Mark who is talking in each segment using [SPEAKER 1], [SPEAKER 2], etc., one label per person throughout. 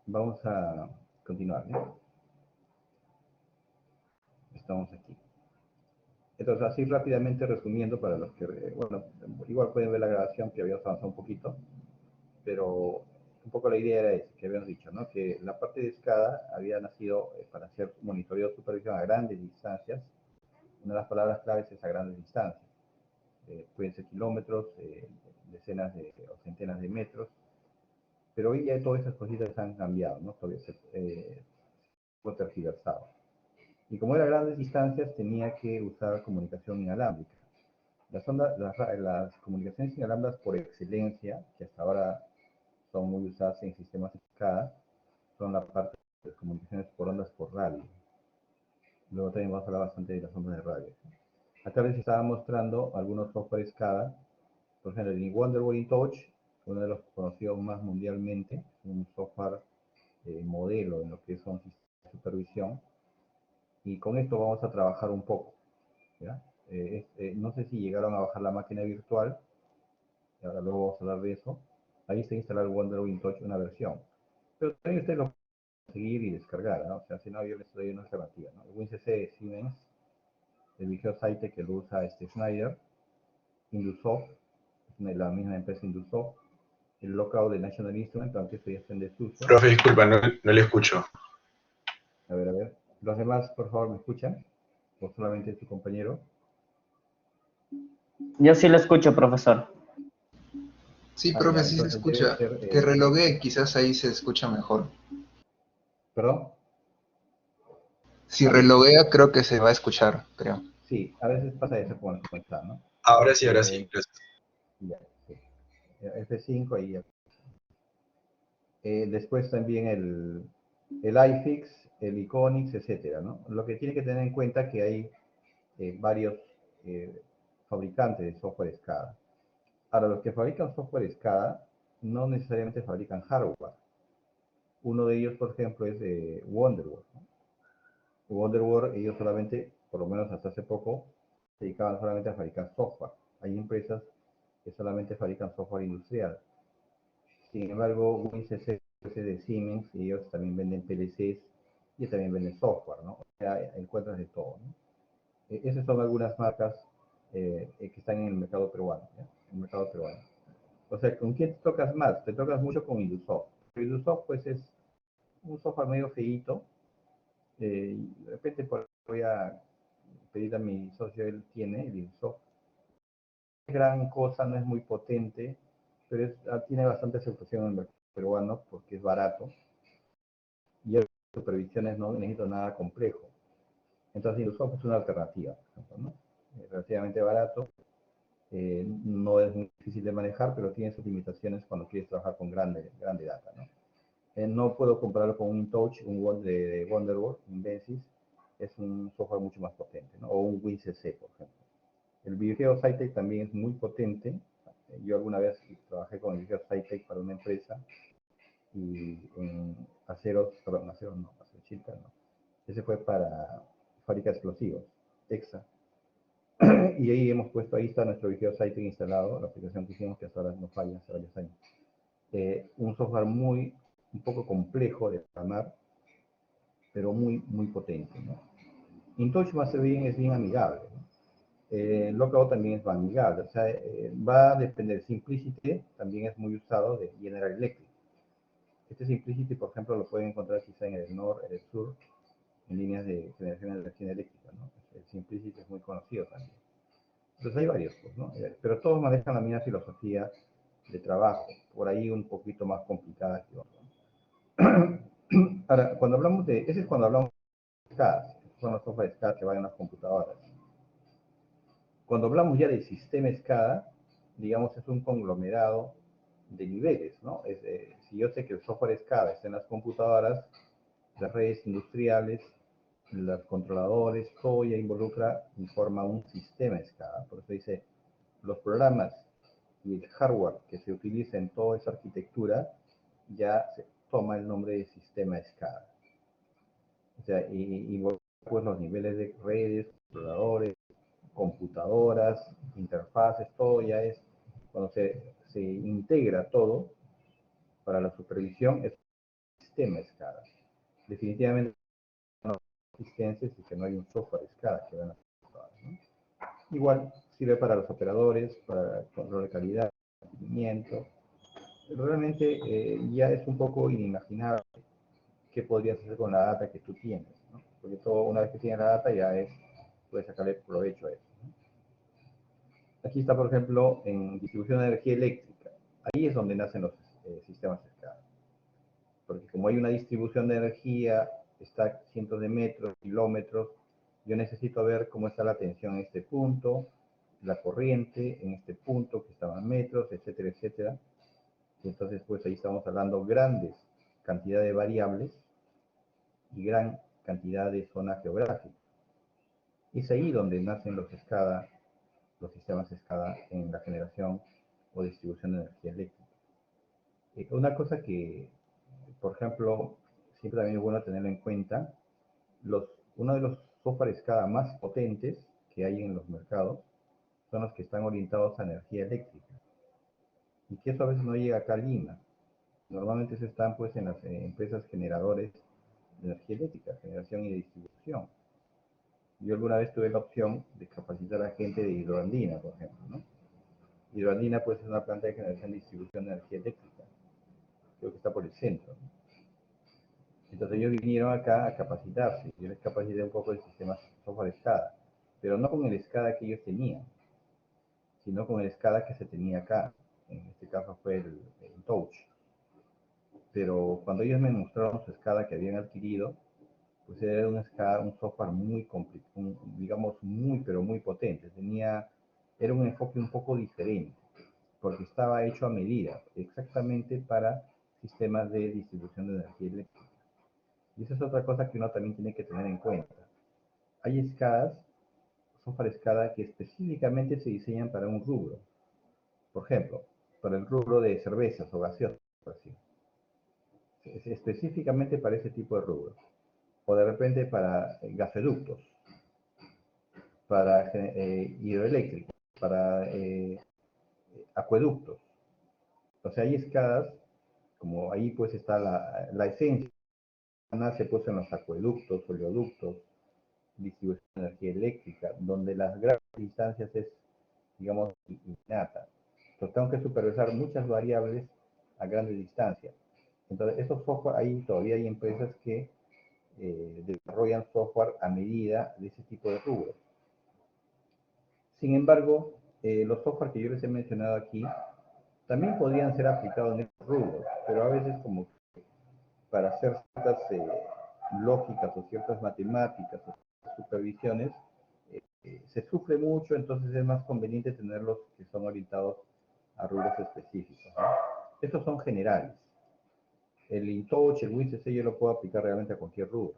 [SPEAKER 1] Vamos a continuar, ¿no? Estamos aquí. Entonces, así rápidamente resumiendo para los que, bueno, igual pueden ver la grabación que habíamos avanzado un poquito, pero un poco la idea era esa, que habíamos dicho, ¿no? Que la parte de SCADA había nacido para hacer monitoreo de supervisión a grandes distancias. Una de las palabras claves es a grandes distancias. Pueden ser kilómetros, decenas o centenas de metros, pero hoy ya todas esas cositas han cambiado, ¿no? Todavía se fue tergiversado. Y como era a grandes distancias, tenía que usar comunicación inalámbrica. Las comunicaciones inalámbricas por excelencia, que hasta ahora son muy usadas en sistemas de SCADA, son la parte de las comunicaciones por ondas por radio. Luego también vamos a hablar bastante de las ondas de radio. Acá les estaba mostrando algunos software SCADA, por ejemplo, el Wonderboard InTouch, uno de los conocidos más mundialmente, un software modelo en lo que son sistemas de supervisión. Y con esto vamos a trabajar un poco, ¿ya? No sé si llegaron a bajar la máquina virtual, ahora luego vamos a hablar de eso. Ahí está instalado el Wonderboard InTouch, una versión. Pero también ustedes lo pueden seguir y descargar, ¿no? O sea, si no, yo les doy una alternativa, ¿no? El WinCC de Siemens, el Vigeo Site que lo usa Schneider, Indusoft, la misma empresa Indusoft, el Lockout de National Instruments, aunque esto ya está en desuso.
[SPEAKER 2] Profe, disculpa, no le escucho.
[SPEAKER 1] A ver. ¿Los demás, por favor, me escuchan? ¿O solamente tu compañero?
[SPEAKER 3] Yo sí lo escucho, profesor.
[SPEAKER 4] Sí, profe,
[SPEAKER 1] Ya,
[SPEAKER 4] sí se
[SPEAKER 1] entonces debe
[SPEAKER 4] escucha.
[SPEAKER 1] ser...
[SPEAKER 4] Que relogue, quizás ahí se escucha mejor.
[SPEAKER 1] ¿Perdón?
[SPEAKER 4] Si
[SPEAKER 1] A ver,
[SPEAKER 4] reloguea, creo que se va a escuchar, creo.
[SPEAKER 1] sí, a veces pasa eso con está, ¿no?
[SPEAKER 2] Ahora sí, gracias.
[SPEAKER 1] Ya, sí. F5 ahí ya. Después también el iFix, el Iconix, etcétera, ¿no? Lo que tiene que tener en cuenta que hay varios fabricantes de software SCADA. Ahora, los que fabrican software SCADA no necesariamente fabrican hardware. Uno de ellos, por ejemplo, es Wonderboard, ¿no? Wonderboard, ellos solamente, por lo menos hasta hace poco, se dedicaban solamente a fabricar software. Hay empresas que solamente fabrican software industrial. Sin embargo, WinCC de Siemens, y ellos también venden PLCs y también venden software, ¿no? O sea, encuentras de todo, ¿no? Esas son algunas marcas que están en el mercado peruano, ¿ya? El mercado peruano. O sea, ¿con quién te tocas más? Te tocas mucho con Indusoft. Indusoft, pues, es un software medio feíto. De repente voy a pedir a mi socio, él tiene el Indusoft. No es gran cosa, no es muy potente, pero tiene bastante aceptación en el mercado peruano porque es barato. Y las supervisiones no necesito nada complejo. Entonces, Indusoft es una alternativa, por ejemplo, ¿no? Relativamente barato. No es muy difícil de manejar, pero tiene sus limitaciones cuando quieres trabajar con grande data, ¿no? No puedo compararlo con un InTouch, de Wonderboard, un Bensys, es un software mucho más potente, ¿no? O un WinCC, por ejemplo. El Vigeo Site también es muy potente. Yo alguna vez trabajé con el Vigeo Site para una empresa y en acero Chilca, no. Ese fue para fábrica de explosivos, EXA. Y ahí hemos puesto, ahí está nuestro Vigeo Site instalado, la aplicación que hicimos que hasta ahora no falla hace varios años. Un software un poco complejo de programar, pero muy potente, ¿no? InTouch más bien es bien amigable, ¿no? Lockout también es amigable, o sea, va a depender. Simplicity también es muy usado de General Electric. Este Simplicity, por ejemplo, lo pueden encontrar quizá en el norte, en el sur, en líneas de generación de energía eléctrica, ¿no? El Simplicity es muy conocido también. Entonces hay varios, pues, ¿no? Pero todos manejan la misma filosofía de trabajo, por ahí un poquito más complicada que otros. Ahora, cuando hablamos ese es cuando hablamos de SCADA, son los software SCADA que van en las computadoras. Cuando hablamos ya del sistema SCADA, digamos, es un conglomerado de niveles, ¿no? Si yo sé que el software SCADA está en las computadoras, las redes industriales, los controladores, todo ya involucra y forma un sistema SCADA. Por eso dice, los programas y el hardware que se utiliza en toda esa arquitectura ya se toma el nombre de sistema SCADA. O sea, y pues los niveles de redes, controladores, computadoras, interfaces, todo ya es, cuando se integra todo para la supervisión, es sistema SCADA. Definitivamente no hay existencias y que no hay un software SCADA que van a hacer, ¿no? Igual sirve para los operadores, para el control de calidad, mantenimiento. Realmente ya es un poco inimaginable qué podrías hacer con la data que tú tienes, ¿no? Porque todo, una vez que tienes la data ya puedes sacarle provecho a eso, ¿no? Aquí está, por ejemplo, en distribución de energía eléctrica. Ahí es donde nacen los sistemas SCADA. Porque como hay una distribución de energía, está a cientos de metros, kilómetros, yo necesito ver cómo está la tensión en este punto, la corriente en este punto que estaba a metros, etcétera, etcétera. Y entonces, pues ahí estamos hablando grandes cantidades de variables y gran cantidad de zonas geográficas. Es ahí donde nacen los SCADA, los sistemas SCADA en la generación o distribución de energía eléctrica. Una cosa que, por ejemplo, siempre también es bueno tener en cuenta, uno de los software SCADA más potentes que hay en los mercados son los que están orientados a energía eléctrica. Y que eso a veces no llega acá a Lima. Normalmente se están pues en las empresas generadores de energía eléctrica, generación y distribución. Yo alguna vez tuve la opción de capacitar a gente de Hidroandina, por ejemplo, ¿no? Hidroandina pues es una planta de generación y distribución de energía eléctrica. Creo que está por el centro, ¿no? Entonces ellos vinieron acá a capacitarse. Yo les capacité un poco el sistema software SCADA, pero no con el SCADA que ellos tenían, sino con el SCADA que se tenía acá. En este caso fue el Touch. Pero cuando ellos me mostraron su SCADA que habían adquirido, pues era un SCADA, un software muy complejo, digamos muy, pero muy potente. Era un enfoque un poco diferente, porque estaba hecho a medida, exactamente para sistemas de distribución de energía eléctrica. Y esa es otra cosa que uno también tiene que tener en cuenta. Hay SCADAs, software SCADA, que específicamente se diseñan para un rubro. Por ejemplo, para el rubro de cervezas o gaseosas, así. Específicamente para ese tipo de rubro. O de repente para gasoductos, para hidroeléctricos, para acueductos. O sea, hay escadas, como ahí pues está la esencia, nace pues en los acueductos, oleoductos, distribución de energía eléctrica, donde las grandes distancias es, digamos, innata. Entonces tengo que supervisar muchas variables a grandes distancias. Entonces, esos software, ahí todavía hay empresas que desarrollan software a medida de ese tipo de rubros. Sin embargo, los software que yo les he mencionado aquí también podrían ser aplicados en estos rubros, pero a veces como para hacer ciertas lógicas o ciertas matemáticas o supervisiones, se sufre mucho, entonces es más conveniente tenerlos que son orientados a rubros específicos, ¿no? Estos son generales. El InTouch, el WinCC yo lo puedo aplicar realmente a cualquier rubro.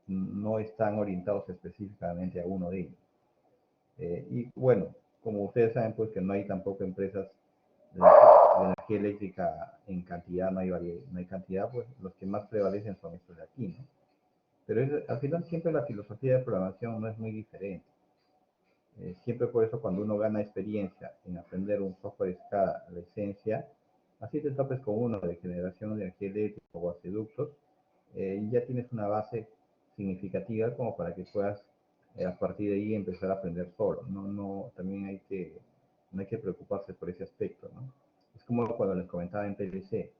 [SPEAKER 1] No están orientados específicamente a uno de ellos. Y bueno, como ustedes saben, pues que no hay tampoco empresas de energía eléctrica en cantidad, no hay cantidad, pues los que más prevalecen son estos de aquí, ¿no? Pero al final siempre la filosofía de programación no es muy diferente. Siempre por eso cuando uno gana experiencia en aprender un software SCADA, la esencia, así te topes con uno de generación de energía eléctrica o gasoductos, ya tienes una base significativa como para que puedas a partir de ahí empezar a aprender solo. También no hay que preocuparse por ese aspecto, ¿no? Es como cuando les comentaba en PLC.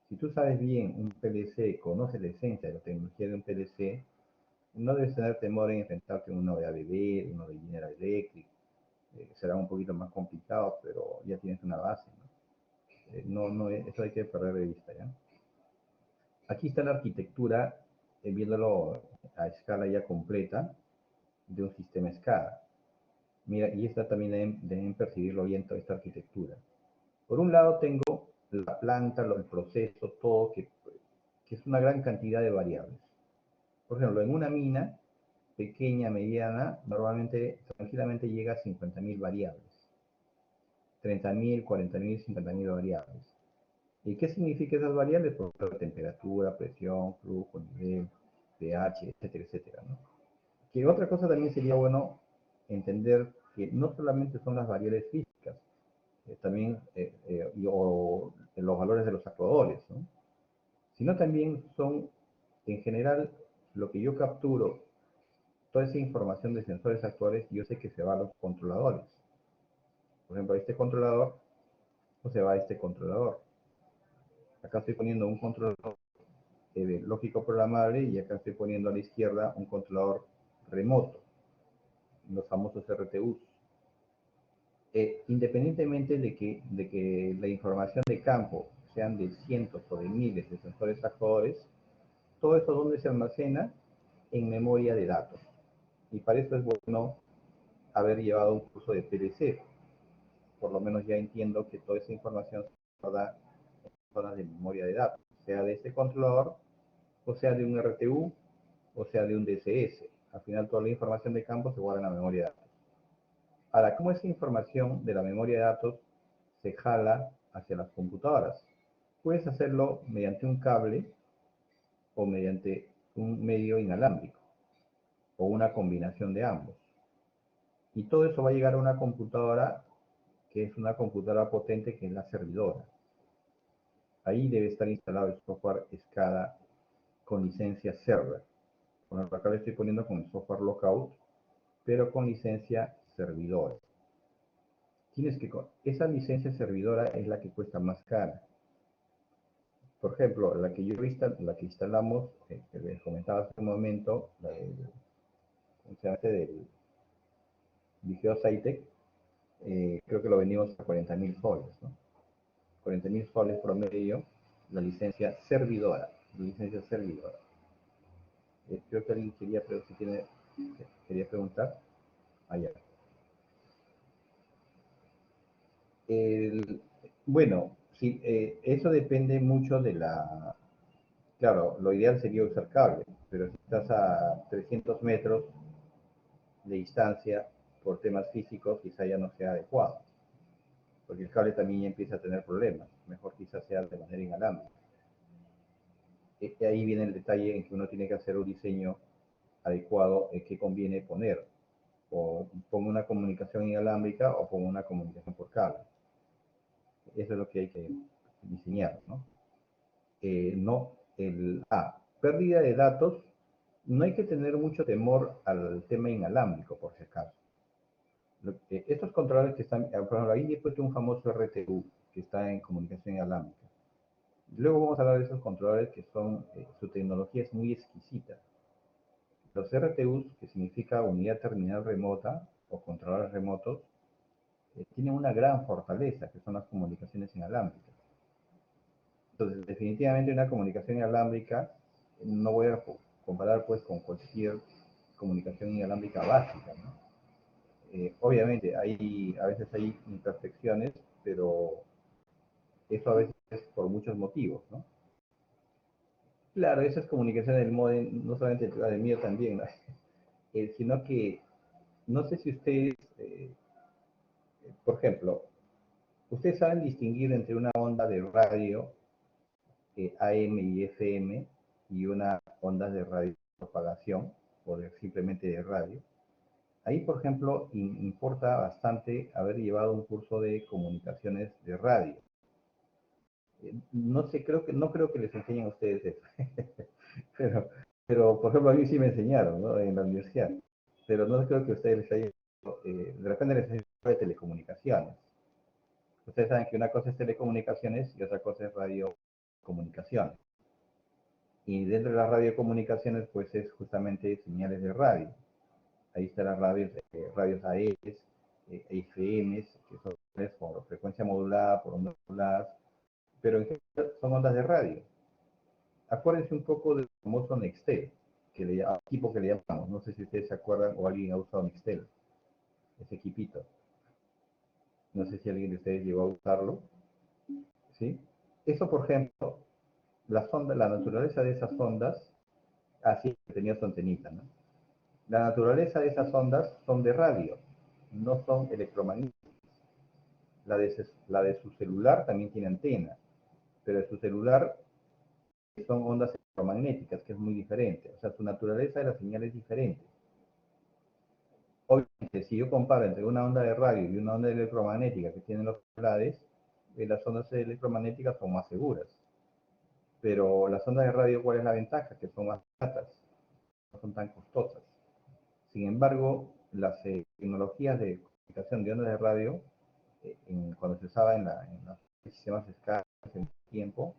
[SPEAKER 1] Si tú sabes bien un PLC, conoces la esencia de la tecnología de un PLC, no debes tener temor en enfrentarte a uno de ABB, uno de General Electric. Será un poquito más complicado, pero ya tienes una base, ¿no? Eso hay que perder de vista, ¿ya? Aquí está la arquitectura, viéndolo a escala ya completa, de un sistema SCADA. Mira, y esta también deben percibirlo bien toda esta arquitectura. Por un lado tengo la planta, el proceso, todo, que es una gran cantidad de variables. Por ejemplo, en una mina pequeña, mediana, normalmente, tranquilamente llega a 50.000 variables. 30.000, 40.000, 50.000 variables. ¿Y qué significa esas variables? Por ejemplo, temperatura, presión, flujo, nivel, pH, etcétera, etcétera, ¿no? Que otra cosa también sería bueno entender que no solamente son las variables físicas, también o los valores de los actuadores, ¿no? sino también son, en general, lo que yo capturo, toda esa información de sensores actuales, yo sé que se va a los controladores. Por ejemplo, a este controlador, o se va a este controlador. Acá estoy poniendo un controlador lógico programable y acá estoy poniendo a la izquierda un controlador remoto, los famosos RTUs. Independientemente de que la información de campo sean de cientos o de miles de sensores actuadores, todo eso donde se almacena en memoria de datos. Y para eso es bueno haber llevado un curso de PLC. Por lo menos ya entiendo que toda esa información se guarda en zonas de memoria de datos, sea de este controlador, o sea de un RTU, o sea de un DCS. Al final toda la información de campo se guarda en la memoria de datos. Ahora, ¿cómo esa información de la memoria de datos se jala hacia las computadoras? Puedes hacerlo mediante un cable o mediante un medio inalámbrico o una combinación de ambos. Y todo eso va a llegar a una computadora que es una computadora potente, que es la servidora. Ahí debe estar instalado el software SCADA con licencia server. Por ejemplo, acá le estoy poniendo con el software lockout, pero con licencia servidora. Esa licencia servidora es la que cuesta más cara. Por ejemplo, la que instalamos, que les comentaba hace un momento, la del Vigeo Cytec, creo que lo vendimos a 40.000 soles, ¿no? 40.000 soles promedio, la licencia servidora. Creo que alguien quería preguntar. Allá. Bueno, sí, eso depende mucho de la... Claro, lo ideal sería usar cable, pero si estás a 300 metros de distancia por temas físicos, quizá ya no sea adecuado, porque el cable también ya empieza a tener problemas. Mejor quizás sea de manera inalámbrica. Ahí viene el detalle en que uno tiene que hacer un diseño adecuado que conviene poner. O pongo una comunicación inalámbrica o pongo una comunicación por cable. Eso es lo que hay que diseñar, ¿no? Pérdida de datos. No hay que tener mucho temor al tema inalámbrico, por si acaso. Estos controladores que están, por ejemplo, ahí he puesto un famoso RTU que está en comunicación inalámbrica. Luego vamos a hablar de esos controladores que son, su tecnología es muy exquisita. Los RTUs, que significa unidad terminal remota o controladores remotos, tienen una gran fortaleza, que son las comunicaciones inalámbricas. Entonces, definitivamente una comunicación inalámbrica, no voy a comparar pues con cualquier comunicación inalámbrica básica, ¿no? Obviamente, a veces hay imperfecciones, pero eso a veces es por muchos motivos, ¿no? Claro, esas comunicaciones del módem, no solamente la del mío también, ¿no? Sino que, no sé si ustedes, por ejemplo, ustedes saben distinguir entre una onda de radio AM y FM y una onda de radio propagación o simplemente de radio. Ahí, por ejemplo, importa bastante haber llevado un curso de comunicaciones de radio. No sé, no creo que les enseñen a ustedes eso. pero, por ejemplo, a mí sí me enseñaron, ¿no? En la universidad. Pero no creo que a ustedes les haya, de repente les enseñan de telecomunicaciones. Ustedes saben que una cosa es telecomunicaciones y otra cosa es radiocomunicaciones. Y dentro de las radiocomunicaciones, pues es justamente señales de radio. Ahí están las radios AM, FM, que son por frecuencia modulada, por ondas moduladas, pero en general son ondas de radio. Acuérdense un poco del famoso Nextel, equipo que le llamamos. No sé si ustedes se acuerdan o alguien ha usado Nextel, ese equipito. No sé si alguien de ustedes llegó a usarlo. ¿Sí? Eso, por ejemplo, la naturaleza de esas ondas, así tenía su antenita, ¿no? La naturaleza de esas ondas son de radio, no son electromagnéticas. La de su celular también tiene antena, pero de su celular son ondas electromagnéticas, que es muy diferente. O sea, su naturaleza de la señal es diferente. Obviamente, si yo comparo entre una onda de radio y una onda electromagnética que tienen los celulares, las ondas electromagnéticas son más seguras. Pero las ondas de radio, ¿cuál es la ventaja? Que son más baratas, no son tan costosas. Sin embargo, las tecnologías de comunicación de ondas de radio, cuando se usaba en los sistemas escasos en tiempo,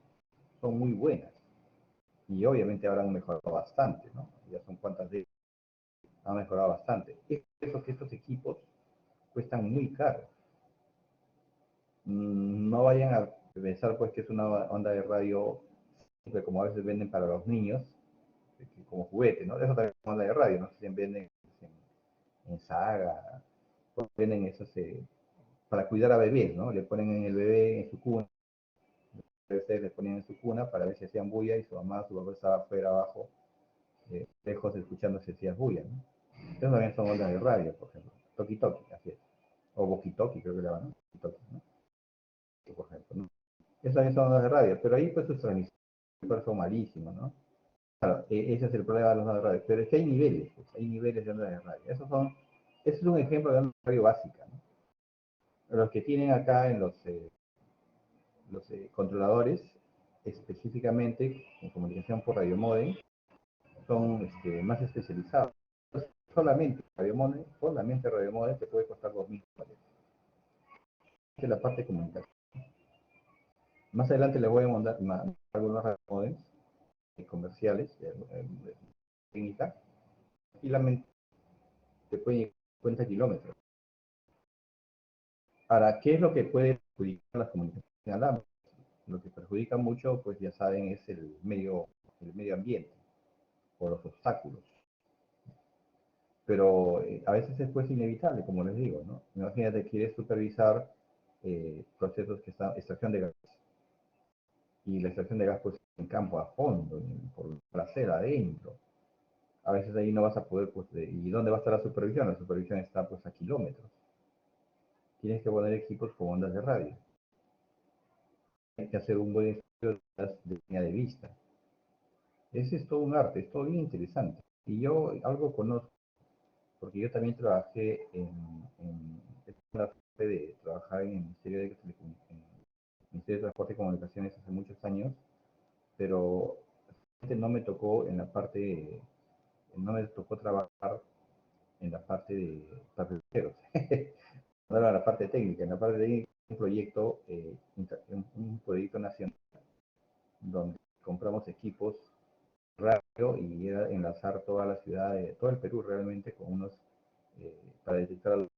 [SPEAKER 1] son muy buenas. Y obviamente ahora han mejorado bastante, ¿no? Ya son cuantas de han mejorado bastante. Es por eso que estos equipos cuestan muy caros. No vayan a pensar pues que es una onda de radio simple, como a veces venden para los niños, como juguete, ¿no? Eso también es una onda de radio, no sé si venden en Saga, pues venden esos para cuidar a bebés, ¿no? Le ponen en el bebé en su cuna, a veces le ponían en su cuna para ver si hacían bulla y su mamá, su papá estaba afuera abajo, lejos escuchando si hacían bulla, ¿no? Esas también son ondas de radio, por ejemplo. Toki Toki, así es. O Boki Toki, creo que le llaman, ¿no? Toki Toki, ¿no? Por ejemplo, ¿no? Esas también son ondas de radio, pero ahí pues sus transmisiones son malísimas, ¿no? Claro, ese es el problema de las ondas de radio. Pero es que hay niveles, pues, hay niveles de ondas de radio. Ese es un ejemplo de onda de radio básica, ¿no? Los que tienen acá en los controladores, específicamente en comunicación por radiomodem, son más especializados. Solamente radiomodem te puede costar $2.000. Esa es la parte de comunicación. Más adelante les voy a mandar algunos radiomodems comerciales, técnica, y la mente te puede llegar a 50 kilómetros. Ahora, ¿qué es lo que puede perjudicar las comunicaciones inalámbricas? Lo que perjudica mucho, pues ya saben, es el medio ambiente o los obstáculos. Pero a veces es pues inevitable, como les digo, ¿no? Imagínate, quieres supervisar procesos que están, extracción de gas, y la extracción de gas pues en campo a fondo, por la acera adentro. A veces ahí no vas a poder, pues, ¿y dónde va a estar la supervisión? La supervisión está pues a kilómetros. Tienes que poner equipos con ondas de radio. Hay que hacer un buen estudio de línea de vista. Ese es todo un arte, es todo bien interesante. Y yo algo conozco, porque yo también trabajé la suerte de trabajar en el Ministerio de Transporte y Comunicaciones hace muchos años, pero no me tocó no me tocó trabajar en la parte de pasajeros. No era la parte técnica, en la parte técnica un proyecto, un proyecto nacional donde compramos equipos radio y era enlazar toda la ciudad, todo el Perú realmente con unos, para detectar a los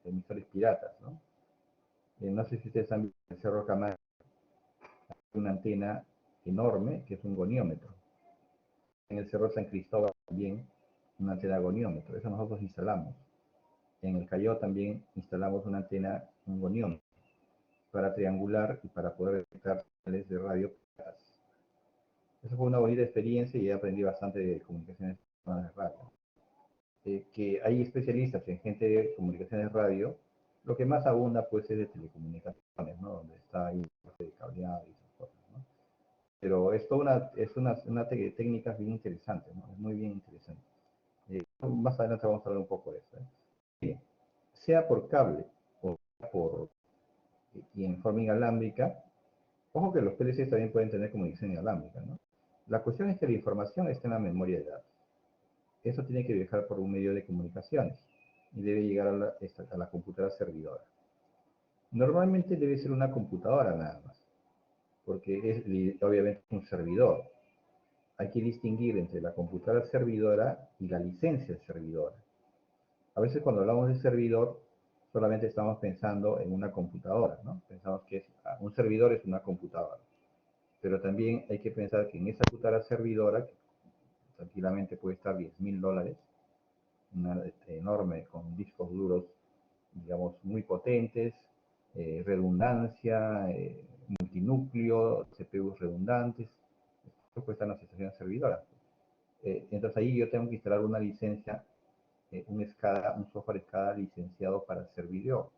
[SPEAKER 1] emisores piratas, ¿no? No sé si ustedes han visto en el Cerro Camargo una antena enorme que es un goniómetro. En el Cerro San Cristóbal también una antena goniómetro. Eso nosotros instalamos. En el Callao también instalamos una antena, un goniómetro, para triangular y para poder detectar señales de radio piratas. Esa fue una bonita experiencia y aprendí bastante de comunicaciones de radio. Que hay especialistas en gente de comunicaciones radio, lo que más abunda pues es de telecomunicaciones, ¿no? Donde está ahí de cableado y esas cosas, ¿no? Pero es toda una técnica bien interesante, ¿no? Es muy bien interesante. Más adelante vamos a hablar un poco de eso, ¿eh? Bien, sea por cable o y en forma inalámbrica, ojo que los PLCs también pueden tener comunicación inalámbrica, ¿no? La cuestión es que la información está en la memoria de datos. Eso tiene que viajar por un medio de comunicaciones y debe llegar a la computadora servidora. Normalmente debe ser una computadora nada más, porque es obviamente un servidor. Hay que distinguir entre la computadora servidora y la licencia servidora. A veces cuando hablamos de servidor, solamente estamos pensando en una computadora, ¿no? Pensamos que un servidor es una computadora. Pero también hay que pensar que en esa computadora servidora, que tranquilamente puede estar $10.000, una enorme, con discos duros, digamos, muy potentes, redundancia, multinúcleo, CPUs redundantes. Esto cuesta las estaciones servidoras. Entonces ahí yo tengo que instalar una licencia, un software SCADA licenciado para servidor.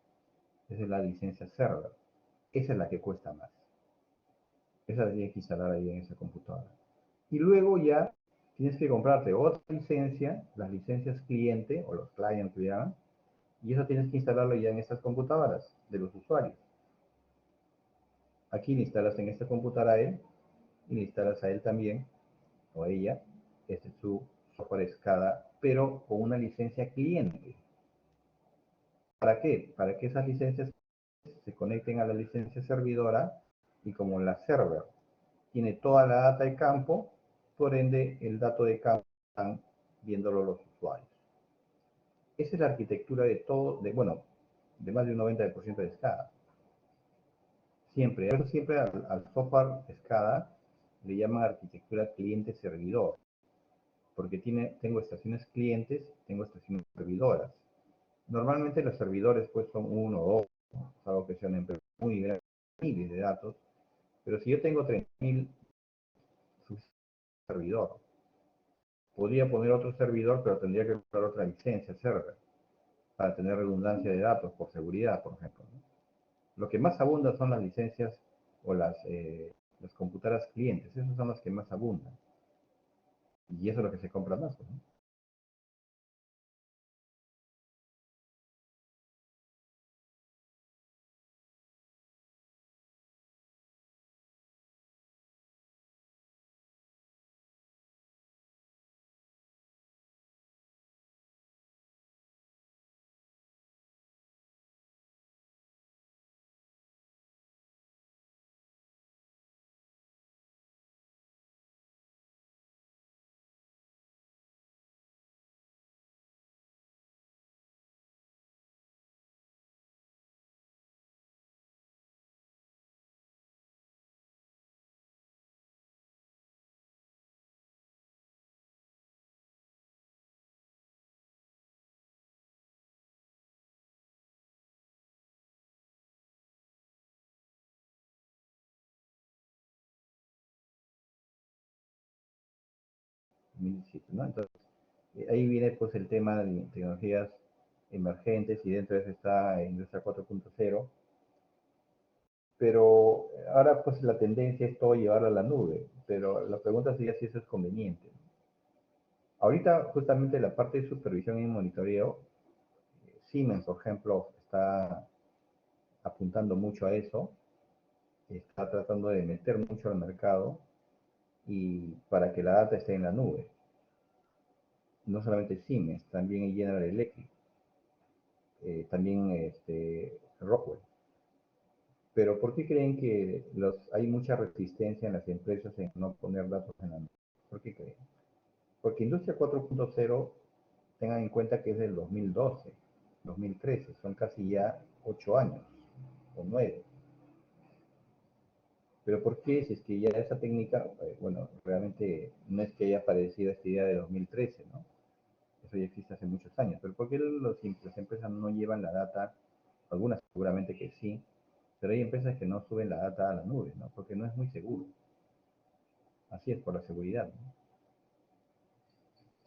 [SPEAKER 1] Esa es la licencia server. Esa es la que cuesta más. Esa la tienes que instalar ahí en esa computadora. Y luego ya tienes que comprarte otra licencia, las licencias cliente o los client que llaman, y eso tienes que instalarlo ya en estas computadoras de los usuarios. Aquí le instalas en esta computadora y le instalas a él también, o a ella, este es su software SCADA, pero con una licencia cliente. ¿Para qué? Para que esas licencias se conecten a la licencia servidora y como la server tiene toda la data de campo, por ende el dato de campo están viéndolo los usuarios. Esa es la arquitectura de todo, bueno, de más de un 90% de SCADA. Siempre, eso siempre al software SCADA le llaman arquitectura cliente-servidor, porque tengo estaciones clientes, tengo estaciones servidoras. Normalmente los servidores pues son uno o dos, ¿no? Salvo que sea una empresa muy grande, miles de datos, pero si yo tengo 30.000 servidor, podría poner otro servidor, pero tendría que comprar otra licencia server para tener redundancia de datos por seguridad, por ejemplo, ¿no? Lo que más abunda son las licencias o las computadoras clientes, esas son las que más abundan. Y eso es lo que se compra más, ¿no? ¿no? Entonces, ahí viene pues el tema de tecnologías emergentes y dentro de eso está Industria 4.0, pero ahora pues la tendencia es todo llevarlo a la nube, pero la pregunta sería si eso es conveniente. Ahorita justamente la parte de supervisión y monitoreo, Siemens, por ejemplo, está apuntando mucho a eso, está tratando de meter mucho al mercado y para que la data esté en la nube. No solamente Siemens, también General Electric, también Rockwell. Pero ¿por qué creen que hay mucha resistencia en las empresas en no poner datos en la nube? ¿Por qué creen? Porque Industria 4.0, tengan en cuenta que es del 2012, 2013, son casi ya 8 años o 9. Pero ¿por qué? Si es que ya esa técnica, bueno, realmente no es que haya aparecido esta idea de 2013, ¿no? Eso ya existe hace muchos años. Pero ¿por qué las empresas no llevan la data? Algunas seguramente que sí, pero hay empresas que no suben la data a la nube, ¿no? Porque no es muy seguro. Así es, por la seguridad, ¿no?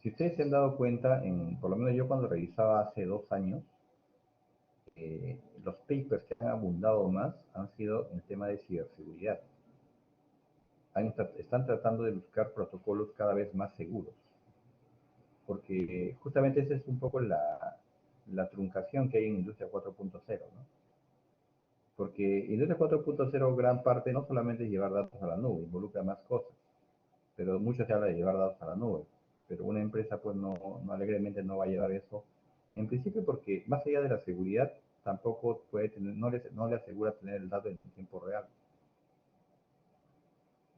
[SPEAKER 1] Si ustedes se han dado cuenta, por lo menos yo cuando revisaba hace 2 años, los papers que han abundado más han sido el tema de ciberseguridad. Están tratando de buscar protocolos cada vez más seguros, porque justamente esa es un poco la truncación que hay en Industria 4.0, ¿no? Porque Industria 4.0 gran parte no solamente es llevar datos a la nube, involucra más cosas, pero mucho se habla de llevar datos a la nube, pero una empresa pues no alegremente no va a llevar eso, en principio porque más allá de la seguridad, tampoco puede tener, no le asegura tener el dato en tiempo real.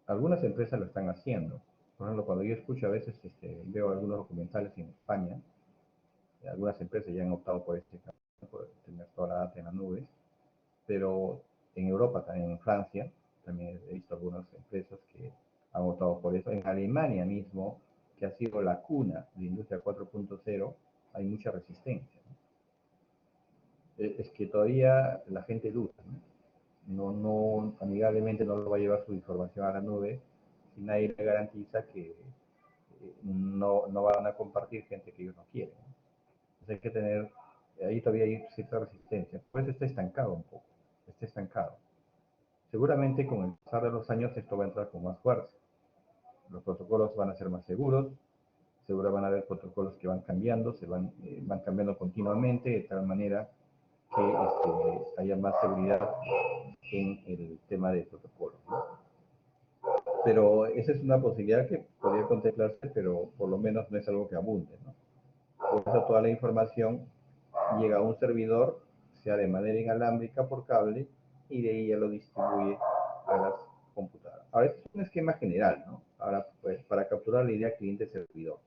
[SPEAKER 1] Algunas empresas lo están haciendo. Por ejemplo, cuando yo escucho a veces, veo algunos documentales en España, algunas empresas ya han optado por este camino, por tener toda la data en la nube, pero en Europa, también en Francia, también he visto algunas empresas que han optado por eso. En Alemania mismo, que ha sido la cuna de Industria 4.0, hay mucha resistencia, ¿no? Es que todavía la gente duda, ¿no? Amigablemente no lo va a llevar su información a la nube si nadie le garantiza que no van a compartir gente que ellos no quieren, ¿no? Entonces hay que tener, ahí todavía hay cierta resistencia. Pues está estancado un poco, está estancado. Seguramente con el pasar de los años esto va a entrar con más fuerza. Los protocolos van a ser más seguros, seguro van a haber protocolos que van cambiando, van cambiando continuamente de tal manera que haya más seguridad en el tema de protocolos, ¿no? Pero esa es una posibilidad que podría contemplarse, pero por lo menos no es algo que abunde, ¿no? Por eso toda la información llega a un servidor, sea de manera inalámbrica por cable, y de ahí ya lo distribuye a las computadoras. Ahora, este es un esquema general, ¿no? Ahora, pues, para capturar la idea cliente-servidor.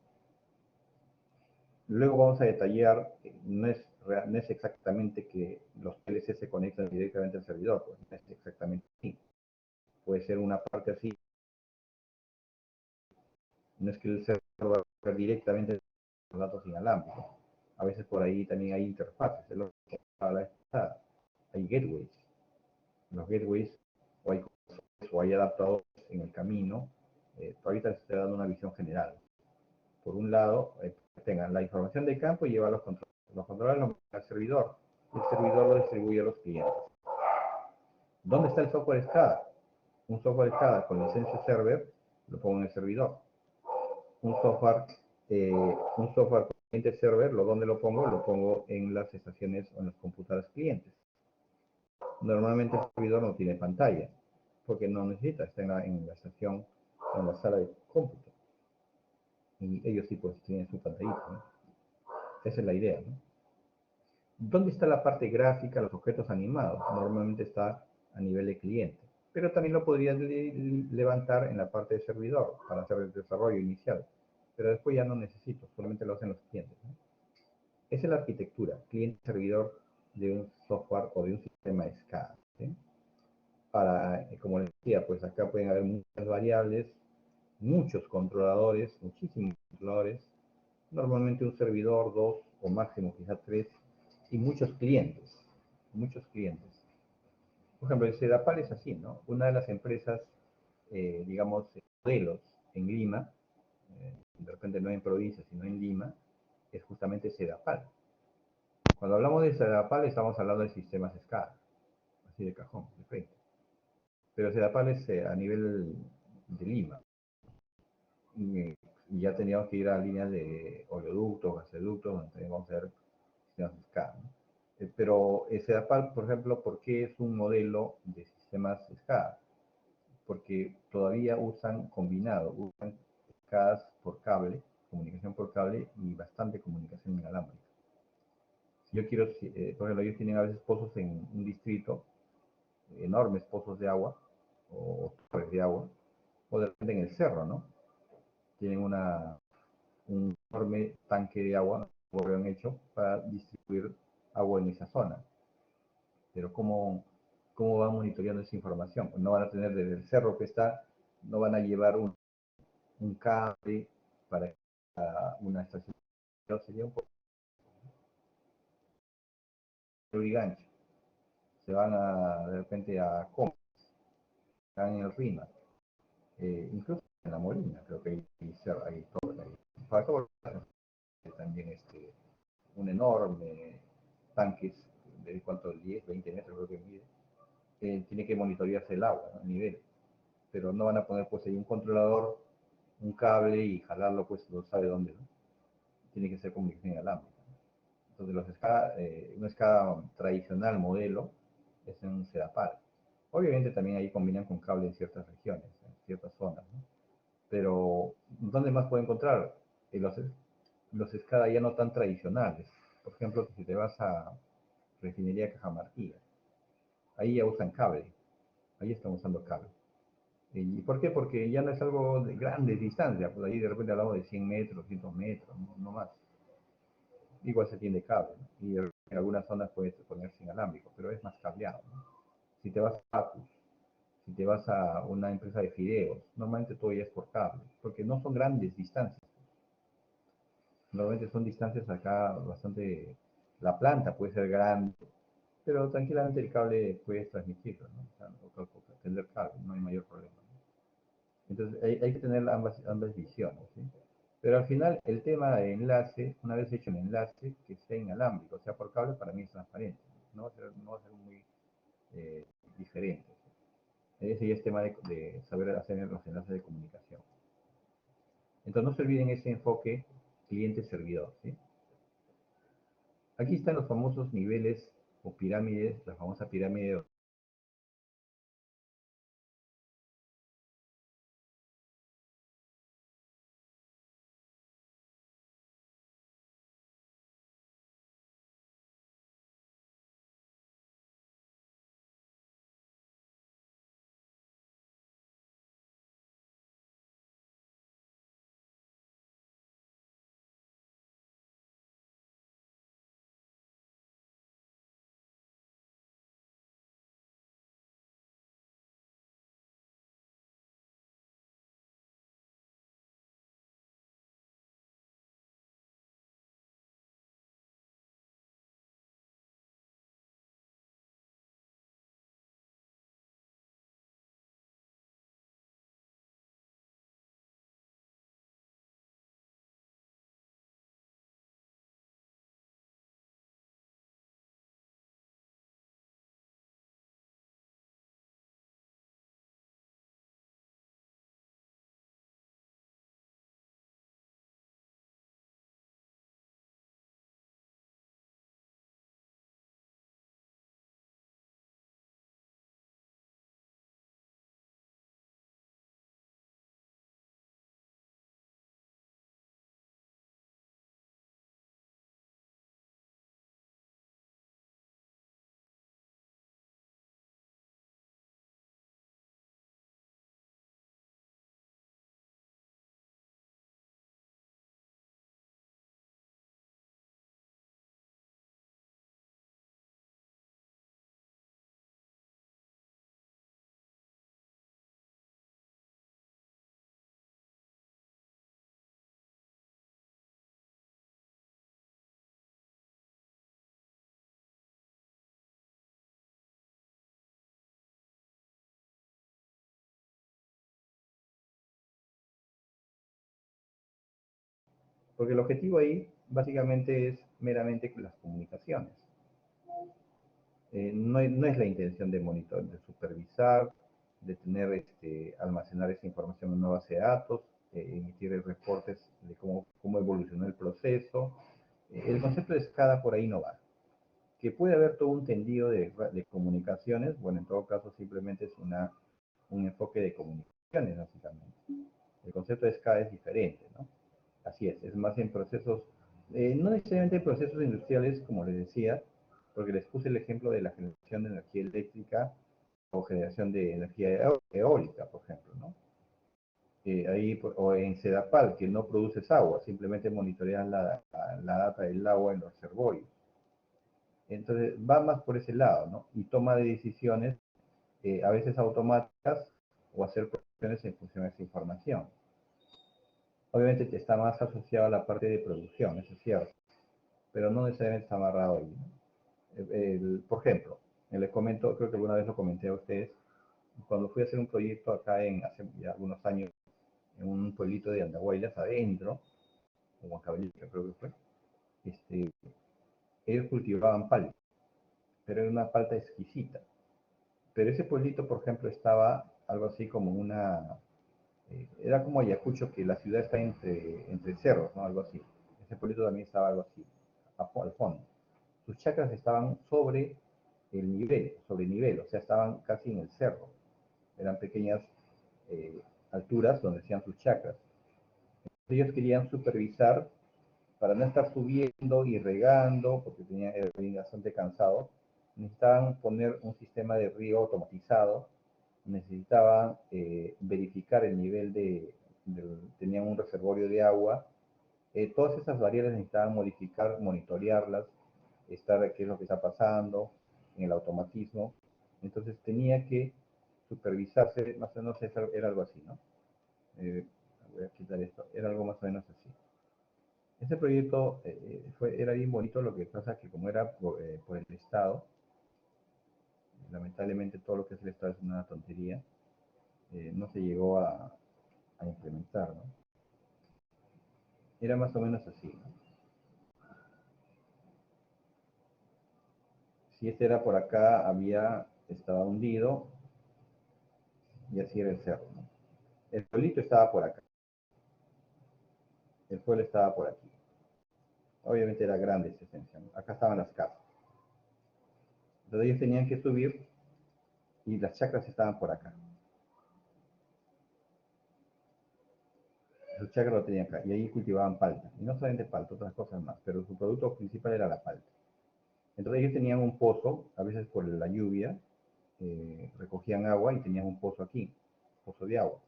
[SPEAKER 1] Luego vamos a detallar, no es exactamente que los PLC se conectan directamente al servidor, pues no es exactamente así. Puede ser una parte así, no es que el servidor va a directamente los datos inalámbricos. A veces por ahí también hay interfaces, es lo que habla esta, hay gateways. Los gateways o hay adaptadores en el camino. Ahorita les estoy dando una visión general. Por un lado, tengan la información de campo y lleva los controles. Los controles los al servidor. El servidor lo distribuye a los clientes. ¿Dónde está el software SCADA? Un software SCADA con licencia server lo pongo en el servidor. Un software, un software cliente server, ¿dónde lo pongo? Lo pongo en las estaciones o en las computadoras clientes. Normalmente el servidor no tiene pantalla, porque no necesita, está en la estación, en la sala de cómputo. Y ellos sí pues tienen su pantallita, ¿no? Esa es la idea, ¿no? ¿Dónde está la parte gráfica, los objetos animados? Normalmente está a nivel de cliente, pero también lo podrías levantar en la parte de servidor para hacer el desarrollo inicial, pero después ya no necesito, solamente lo hacen los clientes, ¿no? Esa es la arquitectura, cliente-servidor de un software o de un sistema SCADA, ¿sí? Para, como les decía, pues acá pueden haber muchas variables, muchos controladores, muchísimos controladores, normalmente un servidor, dos o máximo quizás tres, y muchos clientes, muchos clientes. Por ejemplo, el Sedapal es así, ¿no? Una de las empresas, digamos, modelos en Lima, de repente no en provincia, sino en Lima, es justamente Sedapal. Cuando hablamos de Sedapal estamos hablando de sistemas SCADA, así de cajón, de frente. Pero Sedapal es a nivel de Lima. Y ya teníamos que ir a líneas de oleoductos, gasoductos, donde teníamos que ver sistemas SCADA, ¿no? Pero Sedapal, por ejemplo, ¿por qué es un modelo de sistemas SCADA? Porque todavía usan combinado, usan SCADAs por cable, comunicación por cable y bastante comunicación inalámbrica. Si yo quiero, por ejemplo, ellos tienen a veces pozos en un distrito, enormes pozos de agua, o torres de agua, o de repente en el cerro, ¿no? Tienen un enorme tanque de agua, como lo han hecho, para distribuir agua en esa zona. Pero ¿cómo van monitoreando esa información? No van a tener desde el cerro que está, no van a llevar un cable para una estación. Sería un poco y gancho. Se van de repente a Comas, están en el Rima, incluso en la Molina, creo que hay todo. Para todo también un enorme tanque de cuánto, 10, 20 metros creo que mide, tiene que monitorearse el agua, ¿no? A nivel, pero no van a poner pues ahí un controlador, un cable y jalarlo pues no sabe dónde, ¿no? Tiene que ser comunicación inalámbrica. Entonces los SCADA, una SCADA tradicional modelo es un Sedapal. Obviamente también ahí combinan con cable en ciertas regiones, en ciertas zonas, ¿no? Pero ¿dónde más puede encontrar? Los SCADA ya no tan tradicionales. Por ejemplo, si te vas a Refinería Cajamarquilla, ahí ya usan cable, ahí están usando cable. ¿Y por qué? Porque ya no es algo de grandes distancias, pues ahí de repente hablamos de 100 metros, 200 metros, no más. Igual se tiene cable, ¿no? Y en algunas zonas puedes ponerse inalámbrico, pero es más cableado, ¿no? Si te vas a Acus, si te vas a una empresa de fideos, normalmente todo ya es por cable, porque no son grandes distancias. Normalmente son distancias acá bastante, la planta puede ser grande, pero tranquilamente el cable puedes transmitirlo, ¿no? O sea, o tender cable, no hay mayor problema, ¿no? Entonces hay que tener ambas visiones, ¿sí? Pero al final el tema de enlace, una vez hecho el enlace, que sea inalámbrico, o sea por cable, para mí es transparente, no va a ser muy diferente, ¿sí? Ese ya es tema de saber hacer los enlaces de comunicación. Entonces no se olviden ese enfoque cliente-servidor, ¿sí? Aquí están los famosos niveles o pirámides, la famosa pirámide Porque el objetivo ahí básicamente es meramente las comunicaciones. No es la intención de monitorear, de supervisar, de tener, almacenar esa información en una base de datos, emitir reportes de cómo evolucionó el proceso. El concepto de SCADA por ahí no va. Que puede haber todo un tendido de comunicaciones, bueno, en todo caso simplemente es un enfoque de comunicaciones, básicamente. El concepto de SCADA es diferente, ¿no? Así es más en procesos, no necesariamente en procesos industriales, como les decía, porque les puse el ejemplo de la generación de energía eléctrica o generación de energía eólica, por ejemplo, ¿no? O en Sedapal, que no produces agua, simplemente monitorean la data del agua en los reservorios. Entonces, va más por ese lado, ¿no? Y toma de decisiones, a veces automáticas, o hacer proyecciones en función de esa información. Obviamente está más asociado a la parte de producción, eso es cierto, pero no necesariamente está amarrado ahí, ¿no? Por ejemplo, les comento, creo que alguna vez lo comenté a ustedes, cuando fui a hacer un proyecto acá hace ya algunos años, en un pueblito de Andahuaylas adentro, o Huancavelica creo que fue, ellos cultivaban palta, pero era una palta exquisita. Pero ese pueblito, por ejemplo, estaba algo así como era como Ayacucho, que la ciudad está entre cerros, ¿no? Algo así. Ese pueblito también estaba algo así, al fondo. Sus chacras estaban sobre sobre nivel, o sea, estaban casi en el cerro. Eran pequeñas alturas donde hacían sus chacras. Ellos querían supervisar para no estar subiendo y regando, porque era bastante cansado. Necesitaban poner un sistema de riego automatizado, necesitaban verificar el nivel tenían un reservorio de agua. Todas esas variables necesitaban modificar, monitorearlas, estar qué es lo que está pasando en el automatismo. Entonces tenía que supervisarse, más o menos era algo así, ¿no? Voy a quitar esto, era algo más o menos así. Ese proyecto era bien bonito, lo que pasa que como era por el Estado, lamentablemente todo lo que es el Estado es una tontería, no se llegó a implementar, ¿no? Era más o menos así, ¿no? Si este era por acá, estaba hundido, y así era el cerro, ¿no? El pueblito estaba por acá, el pueblo estaba por aquí. Obviamente era grande esa extensión. Acá estaban las casas. Entonces ellos tenían que subir y las chacras estaban por acá. Sus chacras lo tenían acá y ahí cultivaban palta. Y no solamente palta, otras cosas más, pero su producto principal era la palta. Entonces ellos tenían un pozo, a veces por la lluvia, recogían agua y tenían un pozo aquí, pozo de agua.